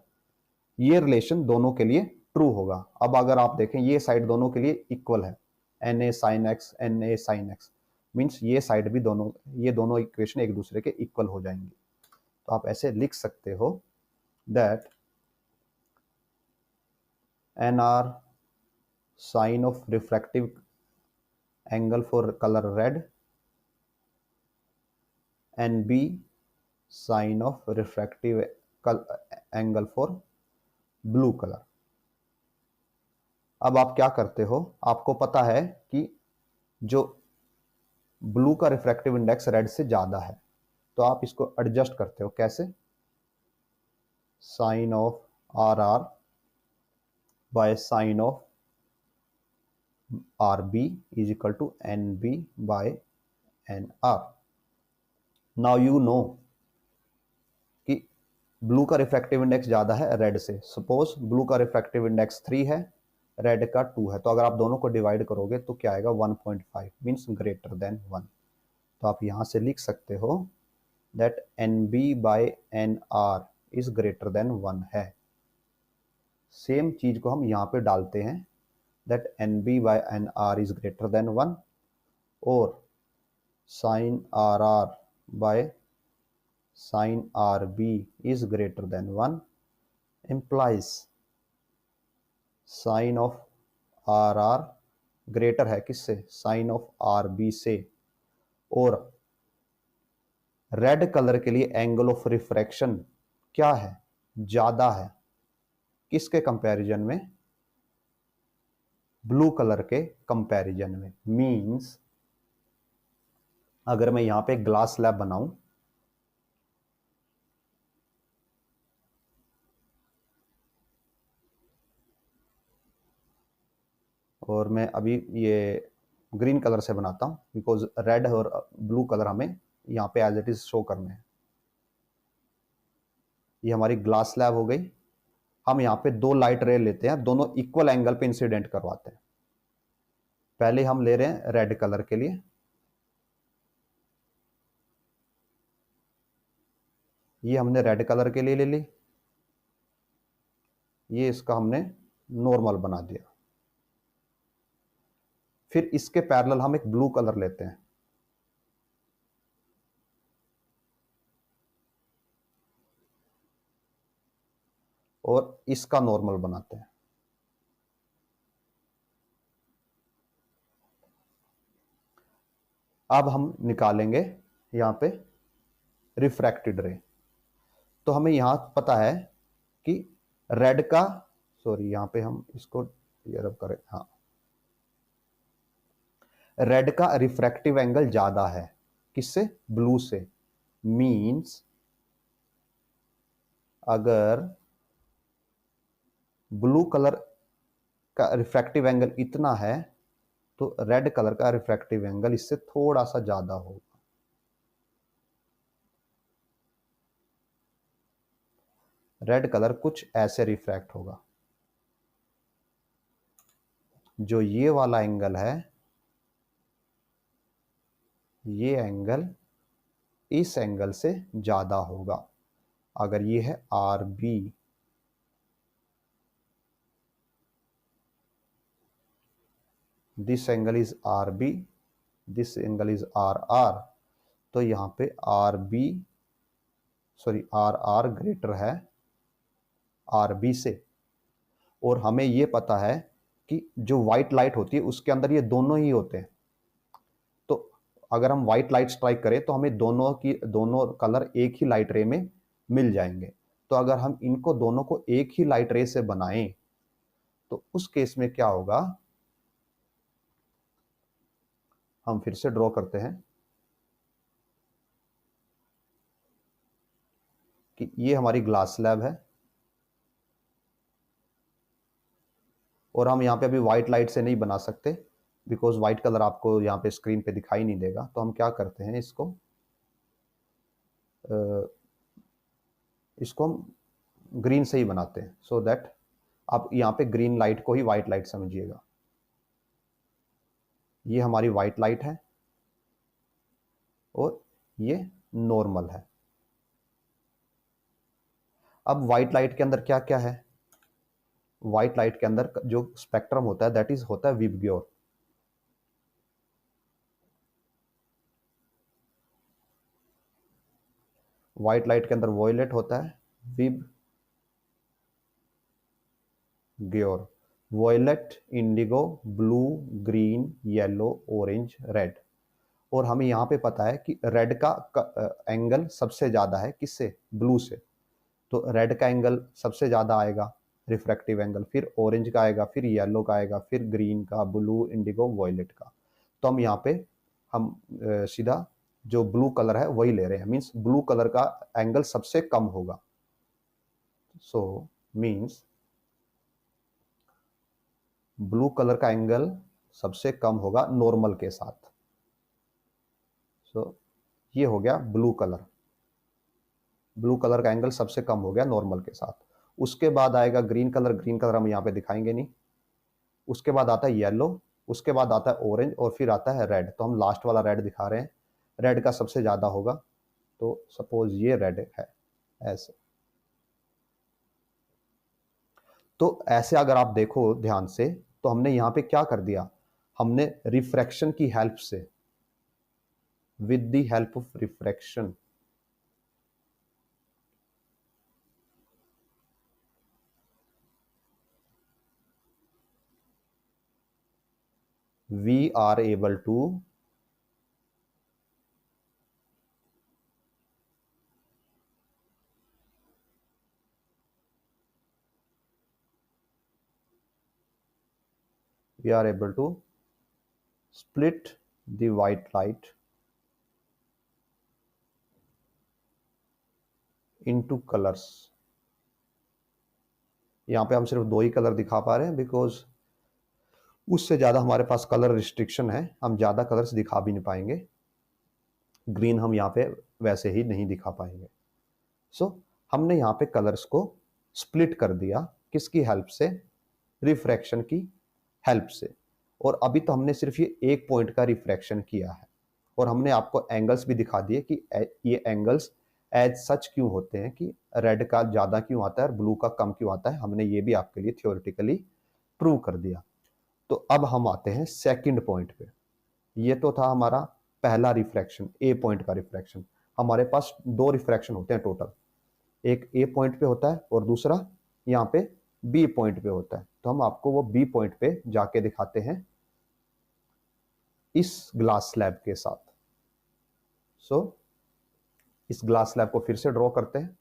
ये रिलेशन दोनों के लिए ट्रू होगा। अब अगर आप देखें ये साइड दोनों के लिए इक्वल है, N A sine X N A sine X, means ये साइड भी दोनों, ये दोनों इक्वेशन एक दूसरे के इक्वल हो जाएंगे। तो आप ऐसे लिख सकते हो that N R sine of refractive angle for colour red and B sine of refractive angle for blue colour. अब आप क्या करते हो, आपको पता है कि जो ब्लू का रिफ्रैक्टिव इंडेक्स रेड से ज्यादा है, तो आप इसको एडजस्ट करते हो कैसे, sine of R R by sine of R B is equal to N B by N R. Now you know कि ब्लू का रिफ्रैक्टिव इंडेक्स ज़्यादा है रेड से। सपोज ब्लू का रिफ्रैक्टिव इंडेक्स 3 है, रेड का 2 है, तो अगर आप दोनों को डिवाइड करोगे तो क्या आएगा 1.5 मीन्स ग्रेटर देन 1। तो आप यहाँ से लिख सकते हो that N B by N R is greater than 1 है। सेम चीज को हम यहाँ पे डालते हैं that N B by N R is greater than 1 और sine R R by sine R B is greater than 1 implies sine of R R greater है किससे, साइन ऑफ आर बी से, और रेड कलर के लिए एंगल ऑफ रिफ्रैक्शन क्या है, ज्यादा है किसके कंपैरिजन में, ब्लू कलर के कंपैरिजन में। मींस अगर मैं यहां पे ग्लास स्लैब बनाऊं और मैं अभी ये ग्रीन कलर से बनाता हूं बिकॉज रेड और ब्लू कलर हमें यहाँ पे एज इट इज शो करने हैं। ये हमारी ग्लास स्लैब हो गई। हम यहाँ पे दो लाइट रे लेते हैं, दोनों इक्वल एंगल पे इंसिडेंट करवाते हैं। पहले हम ले रहे हैं रेड कलर के लिए, ये हमने रेड कलर के लिए ले ली, ये इसका हमने नॉर्मल बना दिया। फिर इसके पैरेलल हम एक ब्लू कलर लेते हैं, और इसका नॉर्मल बनाते हैं। अब हम निकालेंगे यहां पे रिफ्रैक्टेड रे। तो हमें यहां पता है कि रेड का, सॉरी यहां पे हम इसको ये रब करें, हाँ, रेड का रिफ्रैक्टिव एंगल ज्यादा है किससे, ब्लू से। मींस अगर ब्लू कलर का रिफ्रैक्टिव एंगल इतना है तो रेड कलर का रिफ्रैक्टिव एंगल इससे थोड़ा सा ज्यादा होगा। रेड कलर कुछ ऐसे रिफ्रैक्ट होगा, जो ये वाला एंगल है, ये एंगल इस एंगल से ज्यादा होगा। अगर ये है R B, this angle is R B, this angle is R R, तो यहां पे R B, sorry R R greater है आर बी से। और हमें ये पता है कि जो व्हाइट लाइट होती है उसके अंदर ये दोनों ही होते हैं। तो अगर हम व्हाइट लाइट स्ट्राइक करें तो हमें दोनों कलर एक ही लाइट रे में मिल जाएंगे। तो अगर हम इनको दोनों को एक ही लाइट रे से बनाएं तो उस केस में क्या होगा, हम फिर से ड्रॉ करते हैं कि ये हमारी ग्लास स्लैब है और हम यहाँ पे अभी व्हाइट लाइट से नहीं बना सकते बिकॉज व्हाइट कलर आपको यहाँ पे स्क्रीन पे दिखाई नहीं देगा। तो हम क्या करते हैं, इसको हम ग्रीन से ही बनाते हैं सो दैट आप यहाँ पे ग्रीन लाइट को ही व्हाइट लाइट समझिएगा। ये हमारी व्हाइट लाइट है और ये नॉर्मल है। अब व्हाइट लाइट के अंदर क्या क्या है, व्हाइट लाइट के अंदर जो स्पेक्ट्रम होता है दैट इज होता है विबग्योर। व्हाइट लाइट के अंदर वॉयलेट होता है VIBGYOR, violet, indigo, blue, green, yellow, orange, red. और हमें यहाँ पे पता है कि रेड का एंगल सबसे ज्यादा है किससे, ब्लू से। तो रेड का एंगल सबसे ज्यादा आएगा रिफ्रैक्टिव एंगल, फिर ऑरेंज का आएगा, फिर येलो का आएगा, फिर ग्रीन का, ब्लू, इंडिगो, वॉयलेट का। तो हम यहाँ पे हम सीधा जो ब्लू कलर है वही ले रहे हैं, मीन्स ब्लू कलर का एंगल सबसे कम होगा। सो मीन्स ब्लू कलर का एंगल सबसे कम होगा नॉर्मल के साथ। सो ये हो गया ब्लू कलर, ब्लू कलर का एंगल सबसे कम हो गया नॉर्मल के साथ। उसके बाद आएगा ग्रीन कलर, ग्रीन कलर हम यहाँ पे दिखाएंगे नहीं। उसके बाद आता है येलो, उसके बाद आता है ऑरेंज, और फिर आता है रेड। तो हम लास्ट वाला रेड दिखा रहे हैं, रेड का सबसे ज़्यादा होगा। तो सपोज ये रेड है ऐसे। तो ऐसे अगर आप देखो ध्यान से, तो हमने यहाँ पे क्या कर दिया, हमने रिफ्रैक्शन की हेल्प से, with the help of refraction, we are able to split the white light into colors। यहाँ पे हम सिर्फ 2 ही कलर दिखा पा रहे हैं, बिकॉज उससे ज़्यादा हमारे पास कलर रिस्ट्रिक्शन है, हम ज़्यादा कलर्स दिखा भी नहीं पाएंगे। ग्रीन हम यहाँ पे वैसे ही नहीं दिखा पाएंगे। सो हमने यहाँ पे कलर्स को स्प्लिट कर दिया, किसकी हेल्प से, रिफ्रैक्शन की हेल्प से। और अभी तो हमने सिर्फ ये एक पॉइंट का रिफ्रैक्शन किया है, और हमने आपको एंगल्स भी दिखा दिए कि ये एंगल्स एज सच क्यों होते हैं, कि रेड का ज़्यादा क्यों आता है और ब्लू का कम क्यों आता है। हमने ये भी आपके लिए थ्योरेटिकली प्रूव कर दिया। तो अब हम आते हैं सेकंड पॉइंट पे। ये तो था हमारा पहला रिफ्रैक्शन, ए पॉइंट का रिफ्रैक्शन। हमारे पास 2 रिफ्रैक्शन होते हैं टोटल, एक ए पॉइंट पे होता है और दूसरा यहाँ पे बी पॉइंट पे होता है। तो हम आपको वो बी पॉइंट पे जाके दिखाते हैं इस ग्लास स्लैब के साथ। सो इस ग्लास स्लैब को फिर से ड्रॉ करते हैं।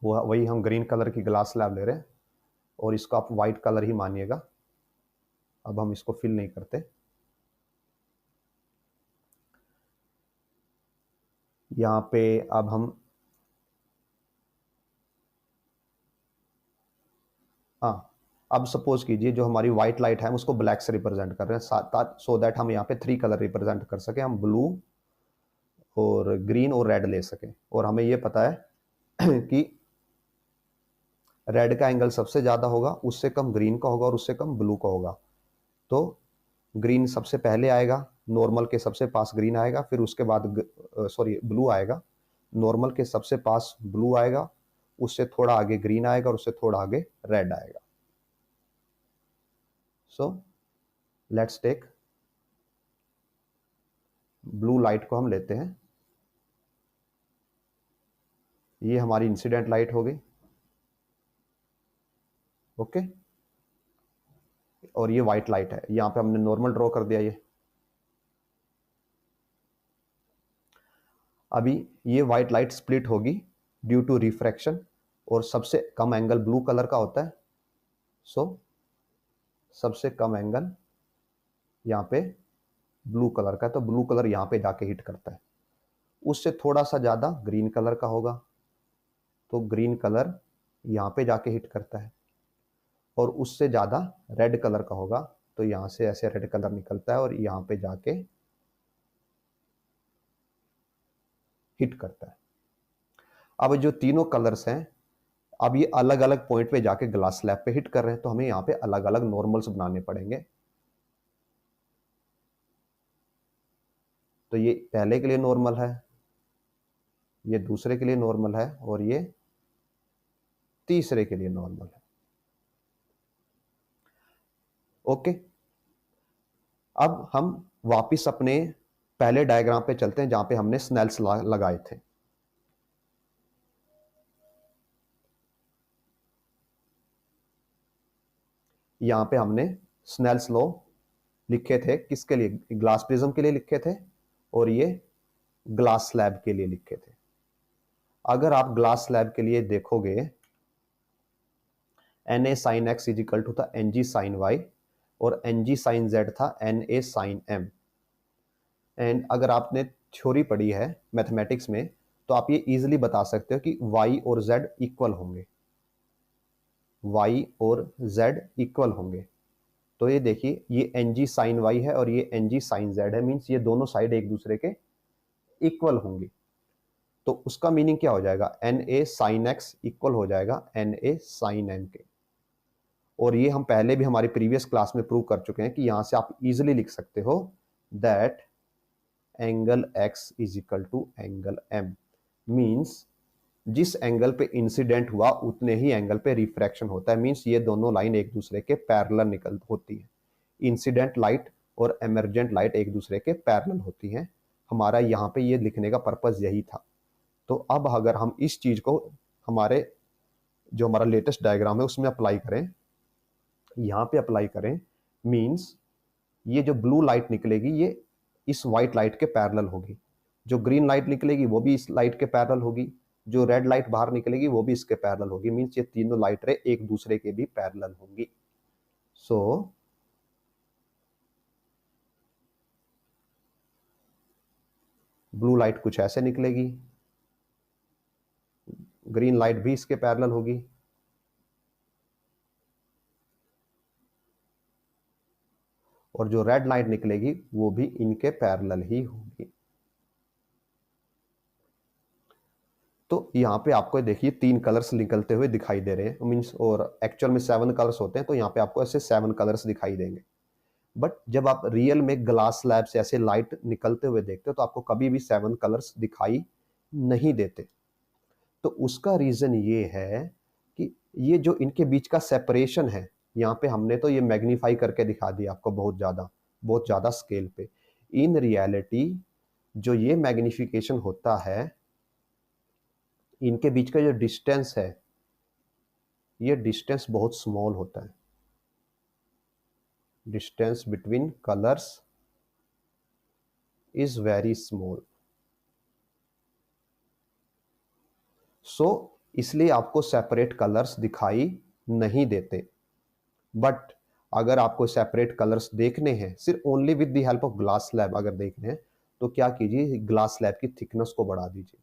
वही हम ग्रीन कलर की ग्लास स्लैब ले रहे हैं, और इसको आप वाइट कलर ही मानिएगा। अब हम इसको फिल नहीं करते। यहाँ पे अब हम अब सपोज कीजिए जो हमारी व्हाइट लाइट है उसको ब्लैक से रिप्रेजेंट कर रहे हैं, सो दैट हम यहाँ पे 3 कलर रिप्रेजेंट कर सके, हम ब्लू और ग्रीन और रेड ले सकें। और हमें ये पता है कि रेड का एंगल सबसे ज़्यादा होगा, उससे कम ग्रीन का होगा और उससे कम ब्लू का होगा। तो ग्रीन सबसे पहले आएगा, नॉर्मल के सबसे पास ग्रीन आएगा, फिर उसके बाद ब्लू आएगा, नॉर्मल के सबसे पास ब्लू आएगा, उससे थोड़ा आगे ग्रीन आएगा और उससे थोड़ा आगे रेड आएगा। So let's take blue light को हम लेते हैं, ये हमारी इंसिडेंट लाइट हो गई, ओके। और ये व्हाइट लाइट है, यहाँ पे हमने नॉर्मल ड्रॉ कर दिया। ये अभी ये व्हाइट लाइट स्प्लिट होगी ड्यू टू रिफ्रैक्शन, और सबसे कम एंगल ब्लू कलर का होता है। सो सबसे कम एंगल यहाँ पे ब्लू कलर का है, तो ब्लू कलर यहाँ पे जाके हिट करता है। उससे थोड़ा सा ज़्यादा ग्रीन कलर का होगा, तो ग्रीन कलर यहाँ पे जाके हिट करता है। और उससे ज़्यादा रेड कलर का होगा, तो यहाँ से ऐसे रेड कलर निकलता है और यहाँ पे जाके हिट करता है। अब जो तीनों कलर्स हैं, अब ये अलग अलग पॉइंट पे जाके ग्लास स्लैब पे हिट कर रहे हैं, तो हमें यहाँ पे अलग अलग नॉर्मल्स बनाने पड़ेंगे। तो ये पहले के लिए नॉर्मल है, ये दूसरे के लिए नॉर्मल है, और ये तीसरे के लिए नॉर्मल है, ओके। अब हम वापस अपने पहले डायग्राम पे चलते हैं जहां पे हमने स्नेल्स लॉ लगाए थे। यहां पे हमने स्नेल्स लॉ लिखे थे, किसके लिए, ग्लास प्रिज्म के लिए लिखे थे, और ये ग्लास स्लैब के लिए लिखे थे। अगर आप ग्लास स्लैब के लिए देखोगे, Na sin x is equal to था Ng sin y, और Ng sin z था Na sin m। एंड अगर आपने थ्योरी पढ़ी है मैथमेटिक्स में तो आप ये इजीली बता सकते हो कि y और z इक्वल होंगे, y और z इक्वल होंगे। तो ये देखिए ये ng साइन y है और ये ng साइन z है, मीन्स ये दोनों साइड एक दूसरे के इक्वल होंगी। तो उसका मीनिंग क्या हो जाएगा, na साइन x इक्वल हो जाएगा na साइन n के। और ये हम पहले भी हमारी प्रीवियस क्लास में प्रूव कर चुके हैं कि यहां से आप इजीली लिख सकते हो that angle x is equal to angle m, means जिस एंगल पे इंसिडेंट हुआ उतने ही एंगल पे रिफ्रैक्शन होता है, मीन्स ये दोनों लाइन एक दूसरे के पैरेलल निकल होती है। इंसिडेंट लाइट और एमर्जेंट लाइट एक दूसरे के पैरेलल होती हैं। हमारा यहाँ पे ये लिखने का पर्पस यही था। तो अब अगर हम इस चीज को हमारे जो हमारा लेटेस्ट डायग्राम है उसमें अप्लाई करें, यहाँ पे अप्लाई करें, मीन्स ये जो ब्लू लाइट निकलेगी ये इस व्हाइट लाइट के पैरेलल होगी, जो ग्रीन लाइट निकलेगी वो भी इस लाइट के पैरेलल होगी, जो रेड लाइट बाहर निकलेगी वो भी इसके पैरेलल होगी, मीन्स ये तीनों लाइट रे एक दूसरे के भी पैरेलल होंगी। सो ब्लू लाइट कुछ ऐसे निकलेगी, ग्रीन लाइट भी इसके पैरेलल होगी, और जो रेड लाइट निकलेगी वो भी इनके पैरेलल ही होगी। तो यहाँ पे आपको देखिए 3 कलर्स निकलते हुए दिखाई दे रहे हैं, मीन्स और एक्चुअल में 7 कलर्स होते हैं, तो यहाँ पे आपको ऐसे 7 कलर्स दिखाई देंगे। बट जब आप रियल में ग्लास स्लैब से ऐसे लाइट निकलते हुए देखते हो तो आपको कभी भी 7 कलर्स दिखाई नहीं देते। तो उसका रीजन ये है कि ये जो इनके बीच का सेपरेशन है, यहाँ पे हमने तो ये मैग्नीफाई करके दिखा दिया आपको बहुत ज़्यादा स्केल पे। इन रियलिटी जो ये मैग्निफिकेशन होता है, इनके बीच का जो डिस्टेंस है ये डिस्टेंस बहुत स्मॉल होता है। Distance between colours is very small. So इसलिए आपको सेपरेट कलर्स दिखाई नहीं देते। बट अगर आपको सेपरेट कलर्स देखने हैं सिर्फ only with the help of glass slab अगर देखने हैं तो क्या कीजिए, ग्लास स्लैब की थिकनेस को बढ़ा दीजिए।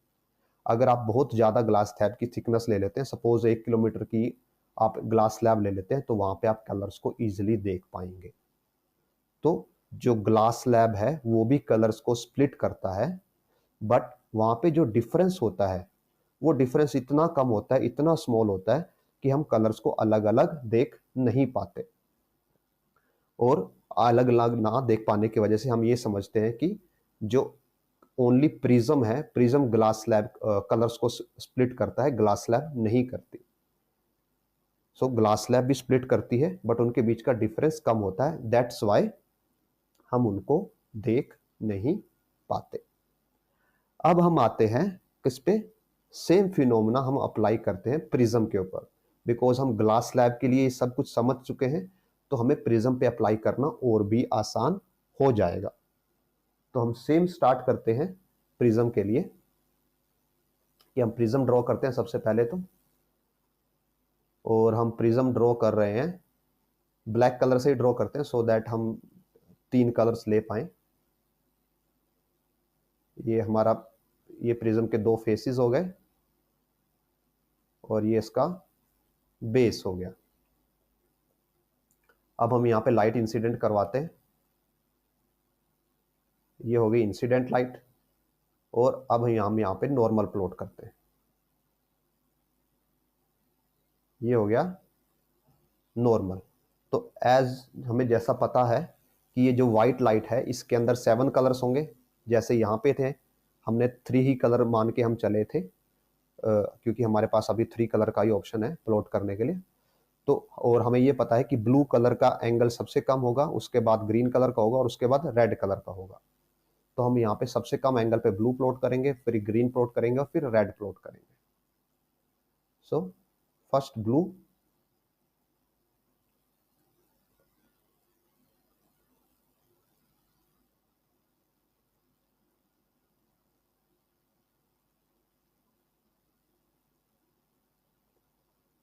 अगर आप बहुत ज़्यादा ग्लास स्लैब की थिकनेस ले लेते हैं, सपोज 1 किलोमीटर की आप ग्लास स्लैब ले लेते हैं, तो वहां पे आप कलर्स को इजीली देख पाएंगे। तो जो ग्लास स्लैब है वो भी कलर्स को स्प्लिट करता है, बट वहां पे जो डिफरेंस होता है वो डिफरेंस इतना कम होता है, इतना स्मॉल होता है कि हम कलर्स को अलग अलग देख नहीं पाते। और अलग अलग ना देख पाने की वजह से हम ये समझते हैं कि जो ओनली प्रिज्म है, प्रिज्म ग्लास स्लैब कलर्स को स्प्लिट करता है, ग्लास स्लैब नहीं करती। सो ग्लास स्लैब भी स्प्लिट करती है बट उनके बीच का डिफरेंस कम होता है, दैट्स वाई हम उनको देख नहीं पाते। अब हम आते हैं किस पे, सेम फिनोमेना हम अप्लाई करते हैं प्रिज्म के ऊपर। बिकॉज हम ग्लास स्लैब के लिए सब कुछ समझ चुके हैं तो हमें प्रिज्म पे अप्लाई करना और भी आसान हो जाएगा। तो हम सेम स्टार्ट करते हैं प्रिज्म के लिए कि हम प्रिज्म ड्रॉ करते हैं सबसे पहले तो, और हम प्रिज्म ड्रॉ कर रहे हैं ब्लैक कलर से ही ड्रॉ करते हैं सो दैट हम 3 कलर्स ले पाए। ये हमारा ये प्रिज्म के 2 फेसेस हो गए और ये इसका बेस हो गया। अब हम यहाँ पे लाइट इंसिडेंट करवाते हैं, ये हो गई इंसिडेंट लाइट, और अब हम यहाँ पे नॉर्मल प्लॉट करते हैं, ये हो गया नॉर्मल। तो एज हमें जैसा पता है कि ये जो व्हाइट लाइट है इसके अंदर 7 कलर्स होंगे, जैसे यहाँ पे थे हमने 3 ही कलर मान के हम चले थे, क्योंकि हमारे पास अभी 3 कलर का ही ऑप्शन है प्लॉट करने के लिए। तो और हमें ये पता है कि ब्लू कलर का एंगल सबसे कम होगा, उसके बाद ग्रीन कलर का होगा और उसके बाद रेड कलर का होगा। तो हम यहाँ पे सबसे कम एंगल पे ब्लू प्लॉट करेंगे, फिर ग्रीन प्लॉट करेंगे और फिर रेड प्लॉट करेंगे। सो फर्स्ट ब्लू,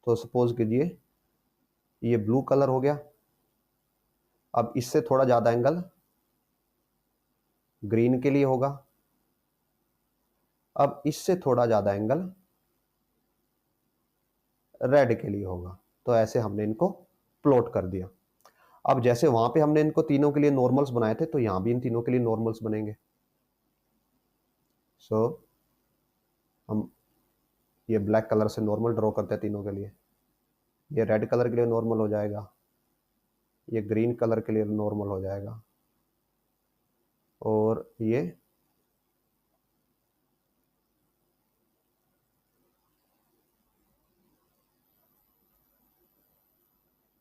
तो सपोज कीजिए ये ब्लू कलर हो गया। अब इससे थोड़ा ज्यादा एंगल ग्रीन के लिए होगा। अब इससे थोड़ा ज्यादा एंगल रेड के लिए होगा। तो ऐसे हमने इनको प्लॉट कर दिया। अब जैसे वहां पे हमने इनको तीनों के लिए नॉर्मल्स बनाए थे, तो यहां भी इन तीनों के लिए नॉर्मल्स बनेंगे। सो हम ये ब्लैक कलर से नॉर्मल ड्रॉ करते हैं तीनों के लिए। ये रेड कलर के लिए नॉर्मल हो जाएगा, ये ग्रीन कलर के लिए नॉर्मल हो जाएगा, और ये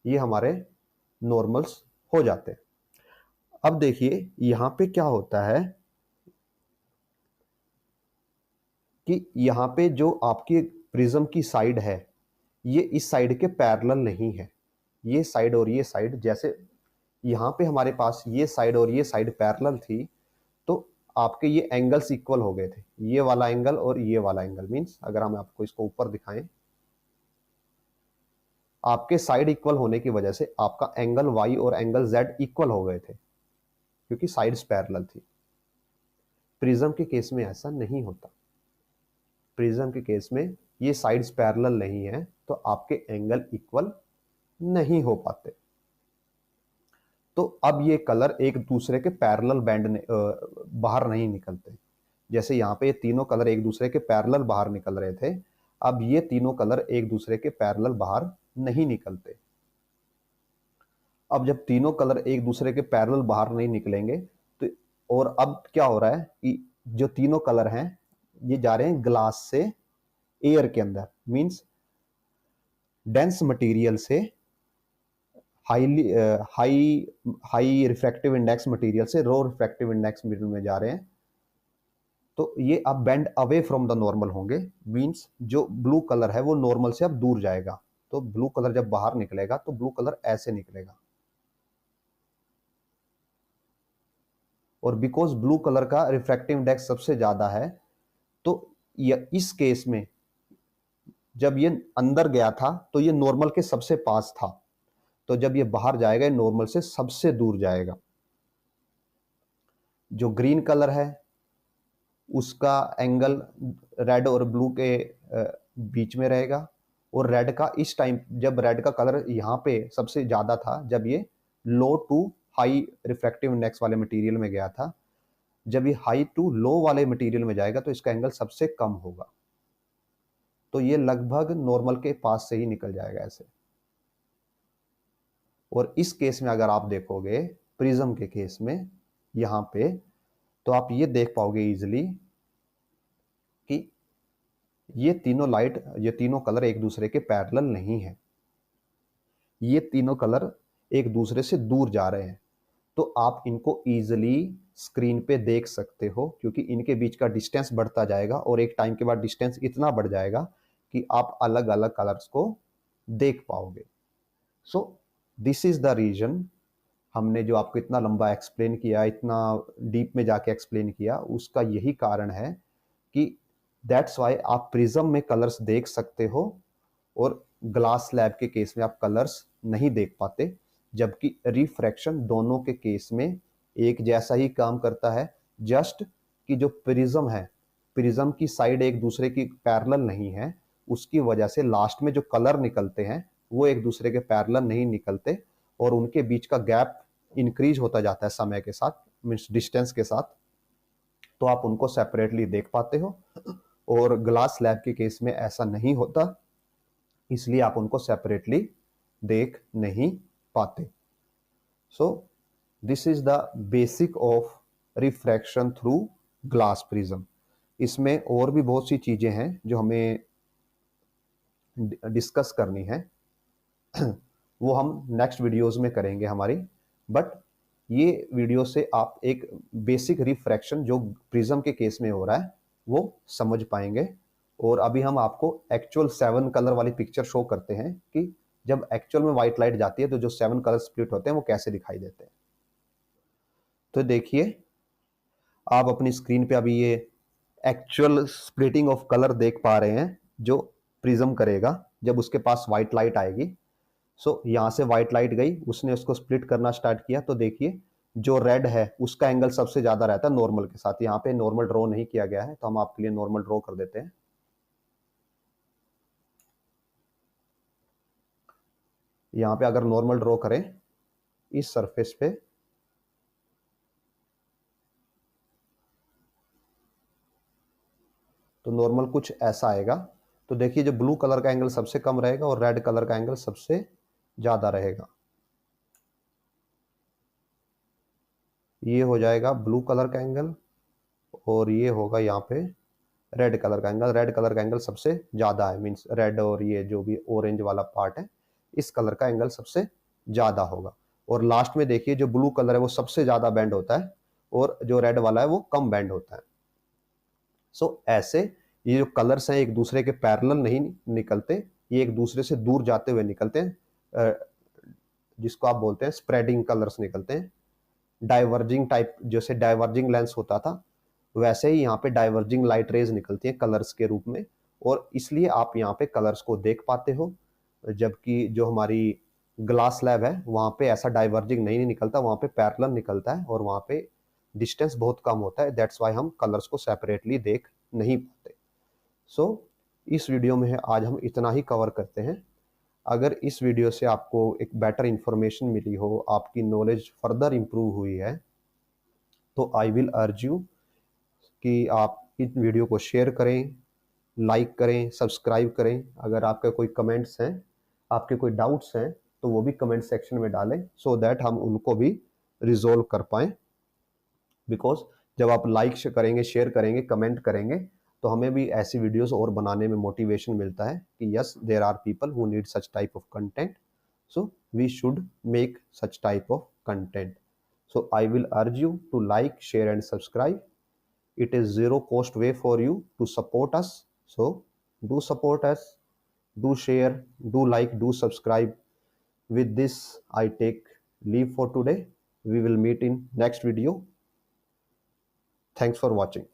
हमारे नॉर्मल्स हो जाते हैं। अब देखिए यहां पे क्या होता है कि यहां पे जो आपकी प्रिज्म की साइड है, ये इस साइड के पैरेलल नहीं है। ये साइड और ये साइड, जैसे यहां पे हमारे पास ये साइड और ये साइड पैरेलल थी, तो आपके ये एंगल्स इक्वल हो गए थे। ये वाला एंगल और ये वाला एंगल, मींस अगर हम आपको इसको ऊपर दिखाएं, आपके साइड इक्वल होने की वजह से आपका एंगल वाई और एंगल जेड इक्वल हो गए थे, क्योंकि साइड्स पैरेलल थी। प्रिज्म के केस में ऐसा नहीं होता। प्रिज्म के केस में ये साइड्स पैरेलल नहीं है, तो आपके एंगल इक्वल नहीं हो पाते। तो अब ये कलर एक दूसरे के पैरेलल बैंड बाहर नहीं निकलते। जैसे यहाँ पे ये तीनों कलर एक दूसरे के पैरेलल बाहर निकल रहे थे, अब ये तीनों कलर एक दूसरे के पैरेलल बाहर नहीं निकलते। अब जब तीनों कलर एक दूसरे के पैरेलल बाहर नहीं निकलेंगे, तो और अब क्या हो रहा है कि जो तीनों कलर हैं ये जा रहे हैं ग्लास से एयर के अंदर, मींस डेंस मटेरियल से हाई रिफ्रैक्टिव इंडेक्स मटेरियल से लो रिफ्रैक्टिव इंडेक्स मटेरियल में जा रहे हैं। तो ये अब bend away from the normal होंगे, मींस जो ब्लू कलर है वो नॉर्मल से अब दूर जाएगा। तो ब्लू कलर जब बाहर निकलेगा तो ब्लू कलर ऐसे निकलेगा, और बिकॉज ब्लू कलर का रिफ्रैक्टिव इंडेक्स सबसे ज्यादा है, तो इस केस में जब ये अंदर गया था तो ये नॉर्मल के सबसे पास था, तो जब ये बाहर जाएगा नॉर्मल से सबसे दूर जाएगा। जो ग्रीन कलर है उसका एंगल रेड और ब्लू के बीच में रहेगा, और रेड का इस टाइम, जब रेड का कलर यहाँ पे सबसे ज्यादा था, जब ये लो टू हाई रिफ्रैक्टिव इंडेक्स वाले मटेरियल में गया था, जब ये हाई टू लो वाले मटेरियल में जाएगा तो इसका एंगल सबसे कम होगा। तो ये लगभग नॉर्मल के पास से ही निकल जाएगा ऐसे। और इस केस में अगर आप देखोगे प्रिज्म के केस में यहां पे, तो आप ये देख पाओगे इजिली कि ये तीनों लाइट, ये तीनों कलर एक दूसरे के पैरेलल नहीं है, ये तीनों कलर एक दूसरे से दूर जा रहे हैं। तो आप इनको इजिली स्क्रीन पे देख सकते हो, क्योंकि इनके बीच का डिस्टेंस बढ़ता जाएगा और एक टाइम के बाद डिस्टेंस इतना बढ़ जाएगा कि आप अलग अलग कलर्स को देख पाओगे। So this is the reason, हमने जो आपको इतना लंबा एक्सप्लेन किया, इतना डीप में जाके एक्सप्लेन किया, उसका यही कारण है कि दैट्स वाई आप प्रिज्म में कलर्स देख सकते हो और ग्लास स्लैब के केस में आप कलर्स नहीं देख पाते, जबकि रिफ्रैक्शन दोनों के केस में एक जैसा ही काम करता है। जस्ट कि जो प्रिज्म है, प्रिज्म की साइड एक दूसरे की पैरेलल नहीं है, उसकी वजह से लास्ट में जो कलर निकलते हैं वो एक दूसरे के पैरेलल नहीं निकलते, और उनके बीच का गैप इंक्रीज होता जाता है समय के साथ, मींस डिस्टेंस के साथ। तो आप उनको सेपरेटली देख पाते हो, और ग्लास स्लैब के केस में ऐसा नहीं होता, इसलिए आप उनको सेपरेटली देख नहीं पाते। सो this is the basic of refraction through glass prism. इसमें और भी बहुत सी चीजें हैं जो हमें डिस्कस करनी है, वो हम नेक्स्ट वीडियोस में करेंगे हमारी। बट ये वीडियो से आप एक बेसिक रिफ्रैक्शन जो प्रिज्म के केस में हो रहा है वो समझ पाएंगे। और अभी हम आपको एक्चुअल 7 कलर वाली पिक्चर शो करते हैं कि जब एक्चुअल में व्हाइट लाइट जाती है तो जो 7 कलर स्प्लिट होते हैं वो कैसे दिखाई देते हैं। तो देखिए आप अपनी स्क्रीन पे अभी ये एक्चुअल स्प्लिटिंग ऑफ कलर देख पा रहे हैं जो प्रिज्म करेगा जब उसके पास व्हाइट लाइट आएगी। सो यहां से व्हाइट लाइट गई, उसने उसको स्प्लिट करना स्टार्ट किया, तो देखिए जो रेड है उसका एंगल सबसे ज्यादा रहता है नॉर्मल के साथ। यहाँ पे नॉर्मल ड्रॉ नहीं किया गया है तो हम आपके लिए नॉर्मल ड्रॉ कर देते हैं। यहाँ पे अगर नॉर्मल ड्रॉ करें इस सरफेस पे, तो नॉर्मल कुछ ऐसा आएगा। तो देखिए जो ब्लू कलर का एंगल सबसे कम रहेगा और रेड कलर का एंगल सबसे ज्यादा रहेगा। ये हो जाएगा ब्लू कलर का एंगल और ये होगा यहाँ पे रेड कलर का एंगल। रेड कलर का एंगल सबसे ज्यादा है, मीन्स रेड और ये जो भी ऑरेंज वाला पार्ट है इस कलर का एंगल सबसे ज्यादा होगा। और लास्ट में देखिए जो ब्लू कलर है वो सबसे ज्यादा बेंड होता है और जो रेड वाला है वो कम बेंड होता है। सो ऐसे ये जो कलर्स हैं एक दूसरे के पैरेलल नहीं निकलते, ये एक दूसरे से दूर जाते हुए निकलते हैं, जिसको आप बोलते हैं स्प्रेडिंग कलर्स निकलते हैं। डाइवर्जिंग टाइप, जैसे डाइवर्जिंग लेंस होता था वैसे ही यहाँ पे डाइवर्जिंग लाइट रेज निकलती हैं कलर्स के रूप में, और इसलिए आप यहाँ पे कलर्स को देख पाते हो। जबकि जो हमारी ग्लास लैब है वहाँ पे ऐसा डाइवर्जिंग नहीं निकलता, वहाँ पे पैरेलल निकलता है और वहाँ पे डिस्टेंस बहुत कम होता है। दैट्स वाई हम कलर्स को सेपरेटली देख नहीं पाते। सो इस वीडियो में आज हम इतना ही कवर करते हैं। अगर इस वीडियो से आपको एक बेटर इंफॉर्मेशन मिली हो, आपकी नॉलेज फर्दर इंप्रूव हुई है, तो आई विल अर्ज यू कि आप इस वीडियो को शेयर करें, लाइक करें, सब्सक्राइब करें। अगर आपके कोई कमेंट्स हैं, आपके कोई डाउट्स हैं तो वो भी कमेंट सेक्शन में डालें सो दैट हम उनको भी रिजोल्व कर पाएँ। बिकॉज जब आप लाइक करेंगे, शेयर करेंगे, कमेंट करेंगे तो हमें भी ऐसी वीडियोस और बनाने में मोटिवेशन मिलता है कि yes there are people who need such type of content, so we should make such type of content. So I will urge you to like, share and subscribe. It is zero cost way for you to support us. So do support us, do share, do like, do subscribe. With this, I take leave for today. We will meet in next video. Thanks for watching.